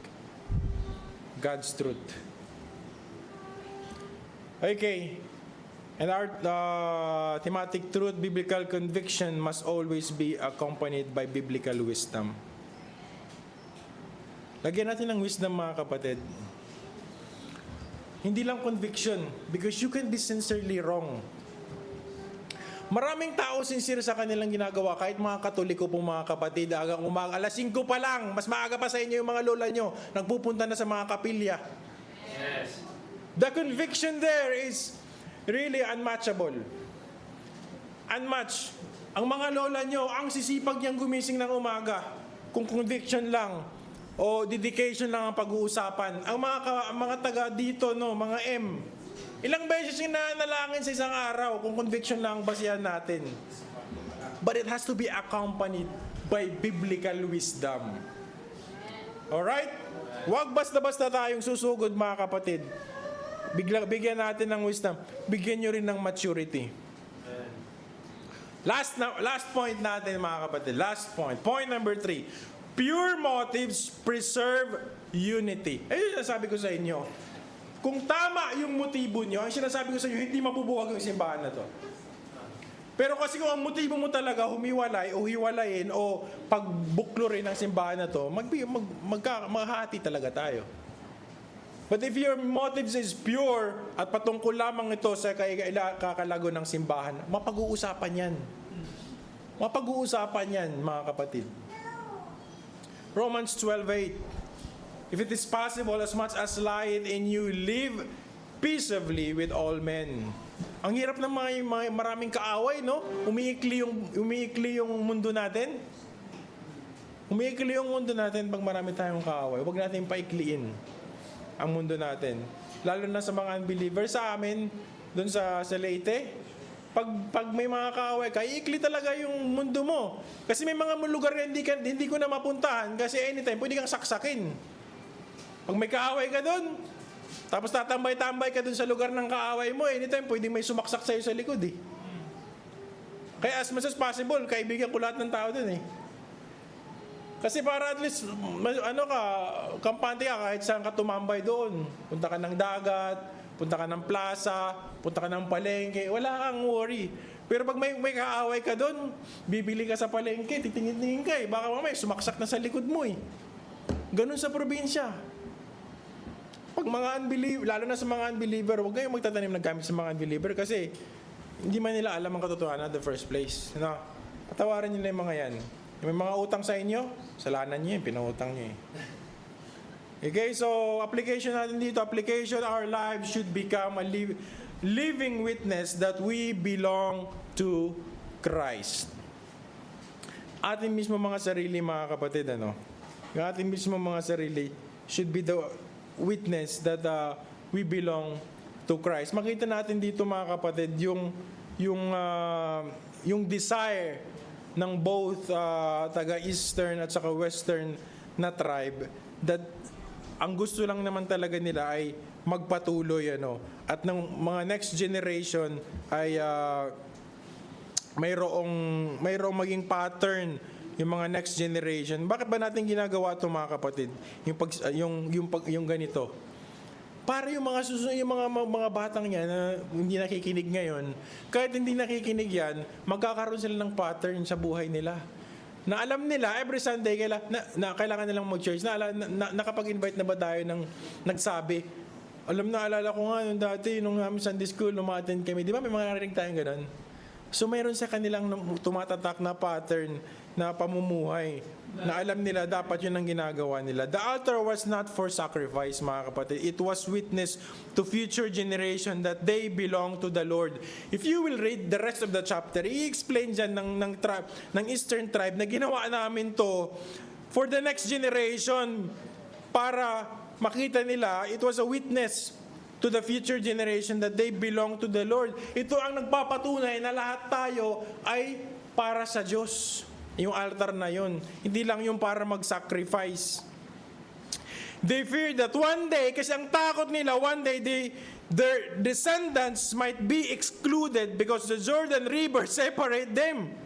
God's truth. Okay. And our thematic truth, biblical conviction must always be accompanied by biblical wisdom. Lagyan natin ng wisdom, mga kapatid. Hindi lang conviction, because you can be sincerely wrong. Maraming tao sincere sa kanilang ginagawa, kahit mga Katoliko pong mga kapatid, agang umaga, alas 5 pa lang, mas maaga pa sa inyo yung mga lola nyo, nagpupunta na sa mga kapilya. Yes. The conviction there is really unmatchable. Unmatched. Ang mga lola nyo, ang sisipag niyang gumising ng umaga, kung conviction lang, o dedication lang ang pag-uusapan. Ang mga taga dito, mga M, ilang beses yung nanalangin sa isang araw kung conviction lang ang basihan natin. But it has to be accompanied by biblical wisdom. Alright? Huwag basta-basta tayong susugod, mga kapatid. Bigyan natin ng wisdom. Bigyan nyo rin ng maturity. Last point natin, mga kapatid. Last point. Point number 3. Pure motives preserve unity. Ayun yung sinasabi ko sa inyo. Kung tama yung motibo nyo, ang sinasabi ko sa inyo, hindi mabubuwag yung simbahan na to. Pero kasi kung ang motibo mo talaga humiwalay o hiwalayin o pagbuklo rin ng simbahan na to, maghahati talaga tayo. But if your motives is pure at patungkol lamang ito sa kakalago ng simbahan, mapag-uusapan yan. Mapag-uusapan yan, mga kapatid. Romans 12:8. If it is possible, as much as lieth in you, live peaceably with all men. Ang hirap ng mga maraming kaaway, no? Umiikli yung mundo natin. Umiikli yung mundo natin pag marami tayong kaaway. Huwag natin paikliin ang mundo natin. Lalo na sa mga unbelievers sa amin, doon sa Leyte. Pag may mga kaaway ka, iikli talaga yung mundo mo. Kasi may mga lugar na hindi ko na mapuntahan kasi anytime pwede kang saksakin. Pag may kaaway ka doon, tapos tatambay-tambay ka doon sa lugar ng kaaway mo, anytime pwede may sumaksak sa'yo sa likod eh. Kaya as much as possible, kaibigan ko lahat ng tao doon eh. Kasi para at least, kampante ka kahit saan ka tumambay doon. Punta ka ng dagat, punta ka ng plaza, punta ka ng palengke, wala kang worry. Pero pag may kaaway ka doon, bibili ka sa palengke, titingin-tingin ka eh. Baka mamaya sumaksak na sa likod mo eh. Ganun sa probinsya. Pag mga unbeliever, lalo na sa mga unbeliever, huwag kayong magtatanim ng gamit sa mga unbeliever kasi hindi man nila alam ang katotohanan in the first place. No? Patawaran nila yung mga yan. May mga utang sa inyo, salanan nyo yun, pinautang nyo eh. Okay, so application natin dito. Application, our lives should become a living witness that we belong to Christ. Ating mismo mga sarili, mga kapatid, yung ating mismo mga sarili should be the witness that we belong to Christ. Makita natin dito, mga kapatid, yung desire ng both taga-Eastern at saka Western na tribe that ang gusto lang naman talaga nila ay magpatuloy at ng mga next generation ay mayroong maging pattern yung mga next generation. Bakit ba natin ginagawa ito, mga kapatid? Yung ganito. Para yung mga susunod, yung mga batang yan na hindi nakikinig ngayon, kahit hindi nakikinig yan, magkakaroon sila ng pattern sa buhay nila. Na alam nila, every Sunday, kailangan nilang mag-church. Nakapag-invite na ba tayo ng nagsabi? Alala ko nga, nung dati, nung Sunday school, umattend kami. Di ba may mga narinig tayong ganun? So mayroon sa kanilang tumatatak na pattern na pamumuhay na alam nila dapat yun ang ginagawa nila. The altar was not for sacrifice, mga kapatid. It was witness to future generation that they belong to the Lord. If you will read the rest of the chapter, i-explain dyan ng Eastern tribe na ginawa namin to for the next generation para makita nila it was a witness to the future generation that they belong to the Lord. Ito ang nagpapatunay na lahat tayo ay para sa Diyos. Yung altar na yun. Hindi lang yung para mag-sacrifice. They feared that one day, kasi ang takot nila, one day their descendants might be excluded because the Jordan River separate them.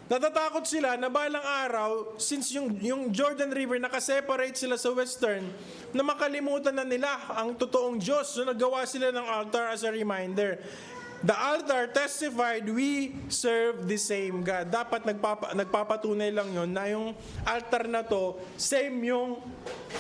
Natatakot sila na balang araw, since yung Jordan River nakaseparate sila sa western, na makalimutan na nila ang totoong Diyos. So nagawa sila ng altar as a reminder. The altar testified, we serve the same God. Dapat nagpapatunay lang yun na yung altar na to, same yung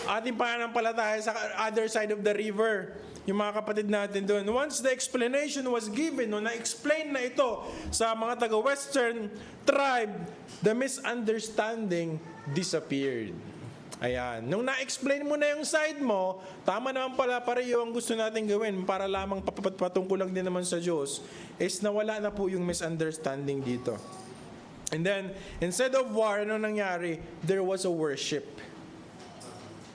ating pananampalataya sa other side of the river. Yung mga kapatid natin doon. Once the explanation was given, na-explain na ito sa mga taga-Western tribe, the misunderstanding disappeared. Ayan. Nung na-explain mo na yung side mo, tama naman pala, pareho ang gusto natin gawin para lamang patungkol lang din naman sa Diyos, is nawala na po yung misunderstanding dito. And then, instead of war, ano nangyari? There was a worship.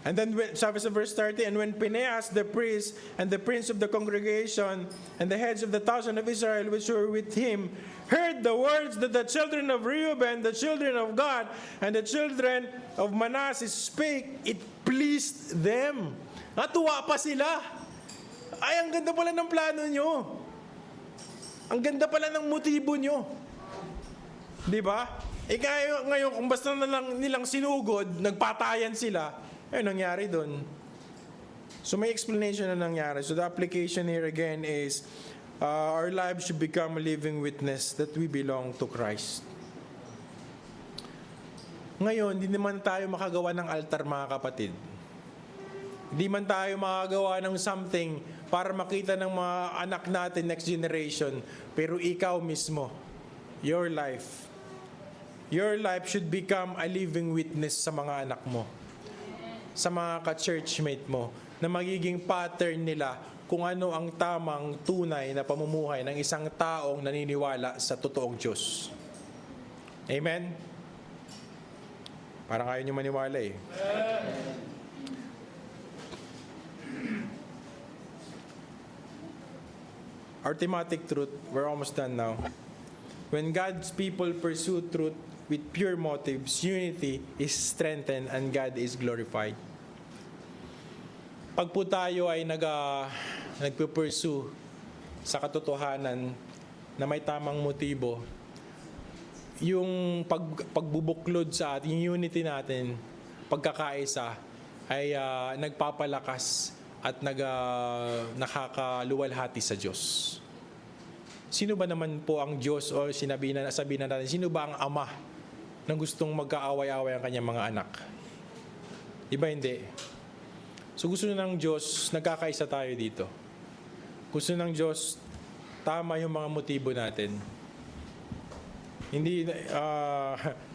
And then, sabi sa verse 30, and when Phinehas the priest and the prince of the congregation and the heads of the 1,000 of Israel which were with him heard the words that the children of Reuben, the children of God, and the children of Manasseh spake, it pleased them. Natuwa pa sila. Ay, ang ganda pala ng plano nyo. Ang ganda pala ng motibo nyo. Di ba? Ngayon, kung basta na lang nilang sinugod, nagpatayan sila, ay nangyari doon. So may explanation na nangyari. So the application here again is our lives should become a living witness that we belong to Christ. Ngayon, hindi naman tayo makagawa ng altar, mga kapatid. Hindi man tayo makagawa ng something para makita ng mga anak natin, next generation. Pero ikaw mismo, your life should become a living witness sa mga anak mo, sa mga ka-churchmate mo, na magiging pattern nila kung ano ang tamang tunay na pamumuhay ng isang taong naniniwala sa totoong Diyos. Amen? Parang ayaw nyo maniwala eh. Our thematic truth, we're almost done now. When God's people pursue truth with pure motives, unity is strengthened and God is glorified. Pag po tayo ay nagpupursue sa katotohanan na may tamang motibo, yung pagbubuklod sa ating unity natin, pagkakaisa, ay nagpapalakas at nakakaluwalhati sa Diyos. Sino ba naman po ang Diyos, o sabihin na natin, sino ba ang Ama nang gustong magkaaway-away ang kanyang mga anak? Diba hindi? So gusto ng Diyos, nagkakaisa tayo dito. Gusto ng Diyos, tama yung mga motibo natin. Hindi,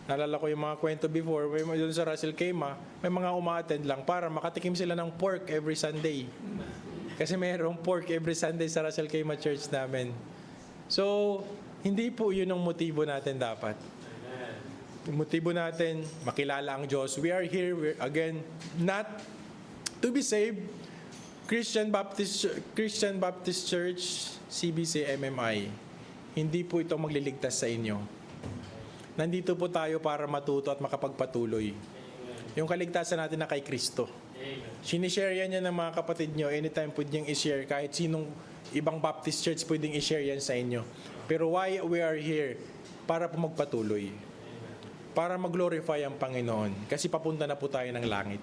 naalala ko yung mga kwento before, doon sa Russell Kema, may mga umaattend lang para makatikim sila ng pork every Sunday. Kasi mayroong pork every Sunday sa Russell Kema Church namin. So, hindi po yun ang motibo natin dapat. Yung motibo natin, makilala ang Diyos. We are here, again, not to be saved. Christian Baptist Church, CBC, MMI. Hindi po ito magliligtas sa inyo. nandito po tayo para matuto at makapagpatuloy. Yung kaligtasan natin na kay Kristo. Sinishare yan ng mga kapatid nyo. Anytime pwede niyang i-share. Kahit sinong ibang Baptist church pwedeng i-share yan sa inyo. Pero why we are here? Para po magpatuloy. Para mag-glorify ang Panginoon. Kasi papunta na po tayo ng langit.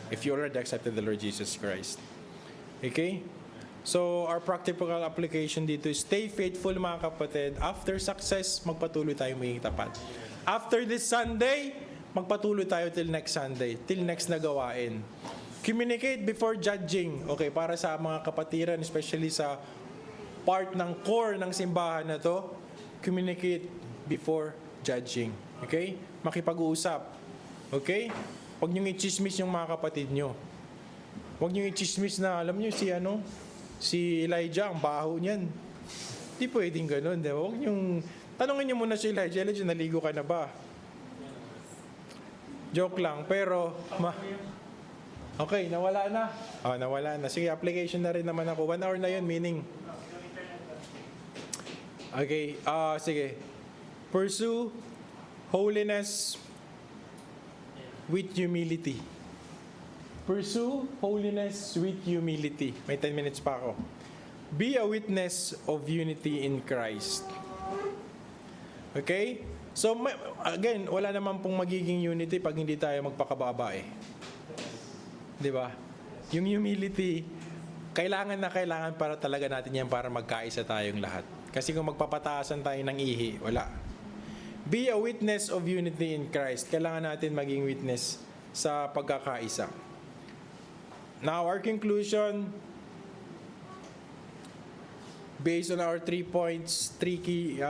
If you already accepted the Lord Jesus Christ. Okay? So, our practical application dito is stay faithful mga kapatid. After success, magpatuloy tayo maging tapat. After this Sunday, magpatuloy tayo till next Sunday, till next na gawain. Communicate before judging. Okay, para sa mga kapatiran, especially sa part ng core ng simbahan na to, communicate before judging. Okay? Makipag-uusap. Okay? Huwag niyong i-chismis yung mga kapatid niyo. Huwag niyong i-chismis na, alam niyo, si Elijah, ang baho niyan. Hindi pwedeng ganun. Diba? Huwag niyong, tanongin niyo muna si Elijah, naligo ka na ba? Joke lang, pero okay, nawala na. Nawala na. Sige, application na rin naman ako. 1 hour na yun, meaning. Okay, sige. Pursue holiness with humility. Pursue holiness with humility. May 10 minutes pa ako. Be a witness of unity in Christ. Okay? So, again, wala naman pong magiging unity pag hindi tayo magpakababa eh. Di ba? Yung humility, kailangan para talaga natin yan para magkaisa tayong lahat. Kasi kung magpapataasan tayo ng ihi, wala. Be a witness of unity in Christ. Kailangan natin maging witness sa pagkakaisa. Now, our conclusion, based on our 3 points, 3 key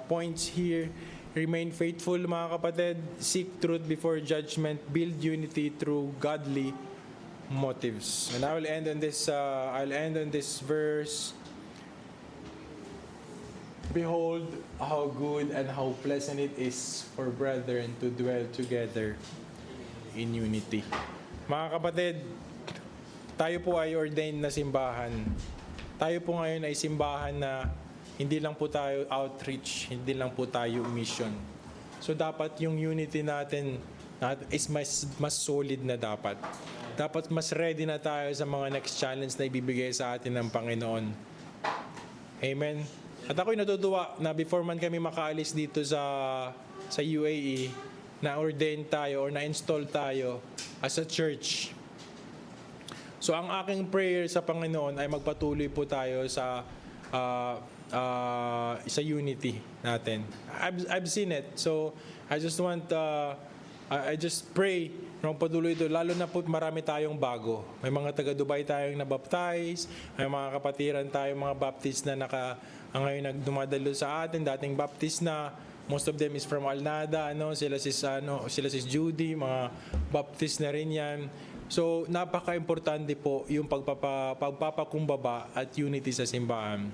points here. Remain faithful mga kapatid. Seek truth before judgment. Build unity through godly motives. And I will end on this. I'll end on this verse. Behold how good and how pleasant it is for brethren to dwell together in unity. Mga kapatid, tayo po ay ordained na simbahan. Tayo po ngayon ay simbahan na hindi lang po tayo outreach, hindi lang po tayo mission. So dapat yung unity natin is mas solid na dapat. Dapat mas ready na tayo sa mga next challenge na ibibigay sa atin ng Panginoon. Amen. At ako'y natutuwa na before man kami makaalis dito sa UAE, na-ordain tayo or na-install tayo as a church. So ang aking prayer sa Panginoon ay magpatuloy po tayo sa unity natin. I've seen it. So I just want I just pray na patuloy ito. Lalo na po marami tayong bago. May mga taga Dubai tayong nabaptize, may mga kapatiran tayong mga Baptist na ngayon nagdumadalo sa atin, dating Baptist na. Most of them is from Alnada, sila si Judy, mga Baptist na rin yan. So, napaka-importante po yung pagpapakumbaba at unity sa simbahan.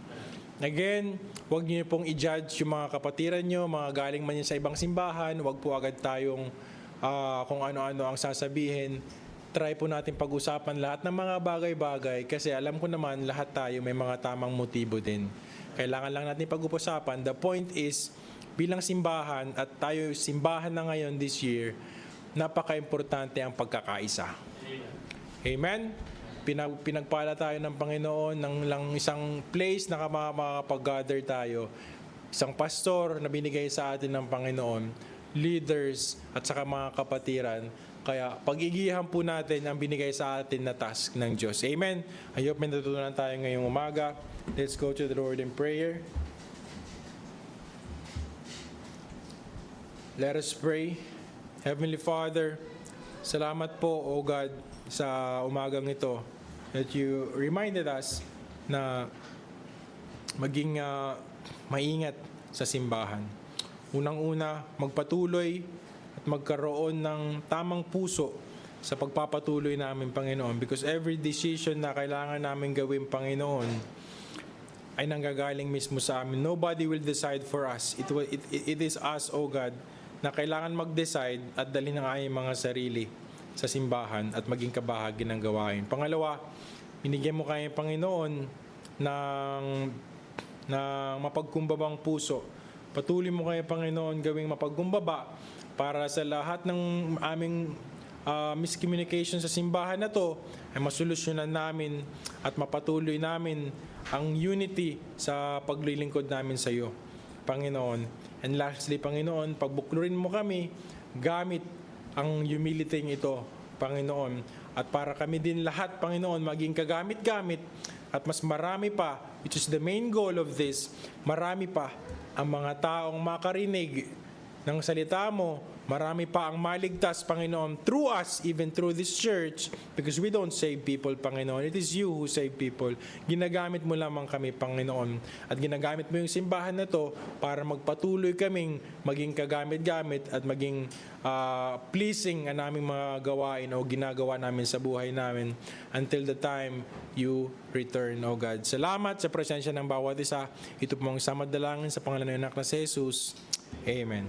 Again, huwag niyo pong i-judge yung mga kapatiran nyo, mga galing man yan sa ibang simbahan. Huwag po agad tayong kung ano-ano ang sasabihin. Try po natin pag-usapan lahat ng mga bagay-bagay kasi alam ko naman lahat tayo may mga tamang motibo din. Kailangan lang natin pag-usapan. The point is, bilang simbahan at tayo simbahan na ngayon this year, napaka-importante ang pagkakaisa. Amen? Pinagpala tayo ng Panginoon ng lang isang place na makapag-gather tayo. Isang pastor na binigay sa atin ng Panginoon, leaders at saka mga kapatiran. Kaya pag-igihan po natin ang binigay sa atin na task ng Diyos. Amen? I hope may natutunan tayo ngayong umaga. Let's go to the Lord in prayer. Let us pray. Heavenly Father, salamat po, O God, sa umagang ito that you reminded us na maging maingat sa simbahan. Unang-una, magpatuloy at magkaroon ng tamang puso sa pagpapatuloy namin, Panginoon, because every decision na kailangan namin gawin, Panginoon, ay nanggagaling mismo sa amin. Nobody will decide for us. It is us, O God, na kailangan mag-decide at dalhin ang aming mga sarili sa simbahan at maging kabahagi ng gawain. Pangalawa, binigyan mo kami, Panginoon, ng mapagkumbabang puso Patuloy mo kayo, Panginoon, gawing mapagkumbaba para sa lahat ng aming miscommunication sa simbahan na to ay masolusyonan namin at mapatuloy namin ang unity sa paglilingkod namin sa iyo, Panginoon. And lastly, Panginoon, pagbuklurin mo kami gamit ang humility ito, Panginoon. At para kami din lahat, Panginoon, maging kagamit-gamit at mas marami pa, which is the main goal of this, marami pa ang mga taong makarinig ng salita mo, marami pa ang maligtas, Panginoon, through us, even through this church, because we don't save people, Panginoon. It is you who save people. Ginagamit mo lamang kami, Panginoon. At ginagamit mo yung simbahan na to para magpatuloy kaming maging kagamit-gamit at maging pleasing ang aming mga gawain o ginagawa namin sa buhay namin until the time you return, O God. Salamat sa presensya ng bawat isa. Ito po mong samad dalangin sa pangalan ng anak na si Jesus. Amen.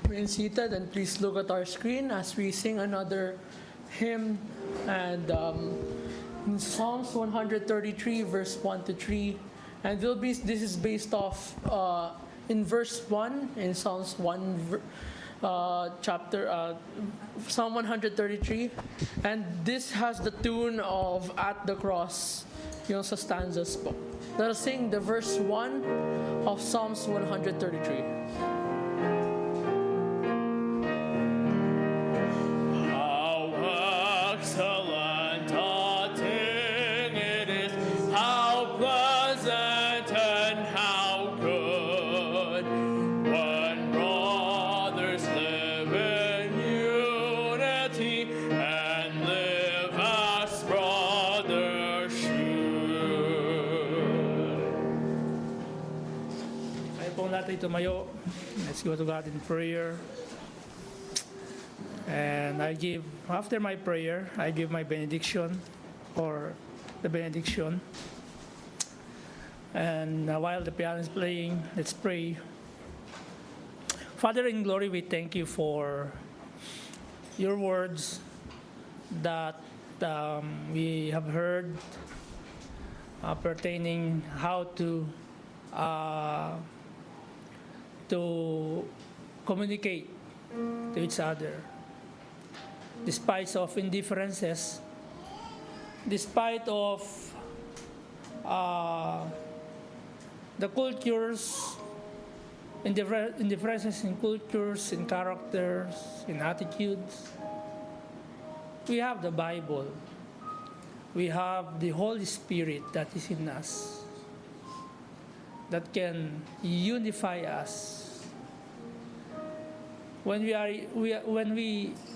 Remain seated and please look at our screen as we sing another hymn and in Psalms 133 verse 1 to 3, and this is based off in verse 1 in Psalms 1 chapter Psalm 133, and this has the tune of At the Cross, yung sa stanzas po. Let us sing the verse 1 of Psalms 133. Tumayo. Let's go to God in prayer. And after my prayer, I give my benediction or the benediction. And while the piano is playing, let's pray. Father in glory, we thank you for your words that we have heard pertaining how to communicate to each other despite of indifferences, despite of the cultures, indifferences in cultures, in characters, in attitudes. We have the Bible. We have the Holy Spirit that is in us that can unify us. When we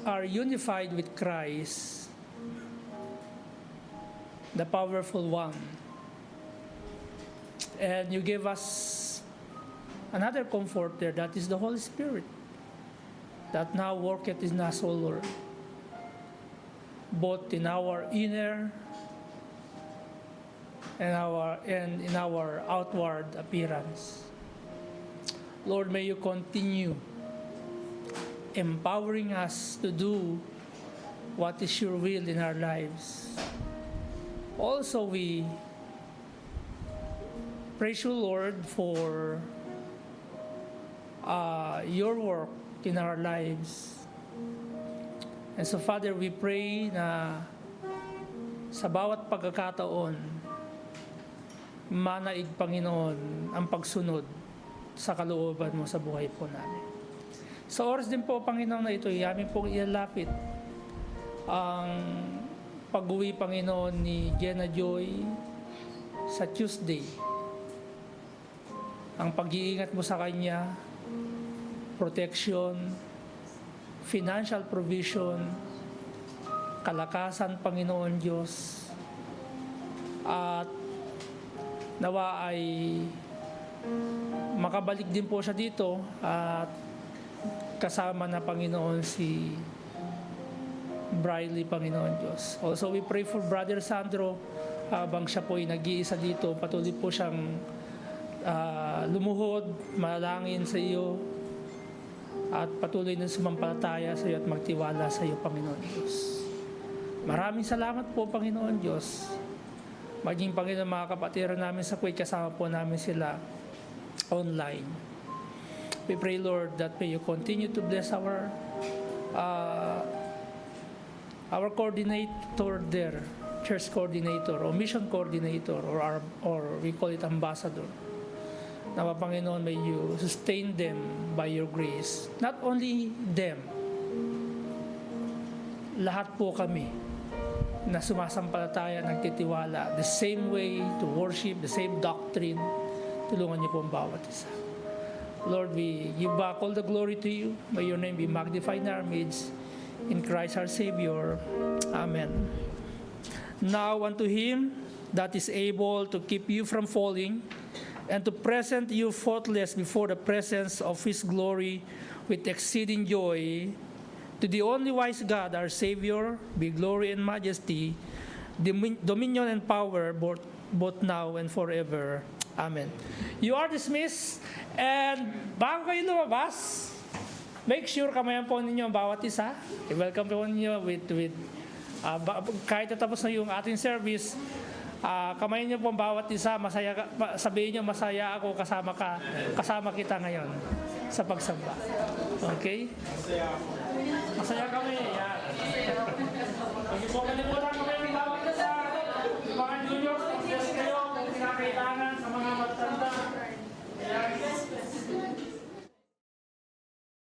are unified with Christ, the powerful one, and you give us another comforter, that is the Holy Spirit, that now worketh in us, O Lord, both in our inner and in our outward appearance. Lord, may you continue empowering us to do what is your will in our lives. Also, we praise you, Lord, for your work in our lives. And so, Father, we pray na sa bawat pagkakataon, manaig, Panginoon, ang pagsunod sa kalooban mo sa buhay po namin. Sa oras din po, Panginoon, na ito, yamin pong ilalapit ang pag-uwi, Panginoon, ni Jenna Joy sa Tuesday. Ang pag-iingat mo sa kanya, protection, financial provision, kalakasan, Panginoon Diyos, at nawa ay makabalik din po siya dito at kasama na, Panginoon, si Briley, Panginoon Diyos. Also, we pray for Brother Sandro habang siya po ay nag-iisa dito. Patuloy po siyang lumuhod, malangin sa iyo, at patuloy na sumampalataya sa iyo at magtiwala sa iyo, Panginoon Diyos. Maraming salamat po, Panginoon Diyos. Maging Panginoon, mga kapatiran namin sa Kuwait, kasama po namin sila online. We pray, Lord, that may you continue to bless our coordinator there, church coordinator, or mission coordinator, or we call it ambassador. Nawa, Panginoon, may you sustain them by your grace. Not only them, lahat po kami na sumasampalataya, nagtitiwala, the same way to worship, the same doctrine, tulungan niyo po ang bawat isa. Lord, we give back all the glory to you. May your name be magnified in our midst. In Christ our Savior. Amen. Now unto him that is able to keep you from falling and to present you faultless before the presence of his glory with exceeding joy, to the only wise God, our Savior, be glory and majesty, dominion and power, both now and forever. Amen. You are dismissed. And bago kayo lumabas, make sure kamayan po ninyo ang bawat isa. I-welcome po ninyo kahit natapos na yung ating service, kamayan niyo po ang bawat isa. Sabihin niyo, masaya ako, kasama kita ngayon sa pagsamba. Okay? Masaya kami. Yan. Huwag niyo po kalimutan kami ng bawat isa. Mga juniors, yes kayo, kung kinakailangan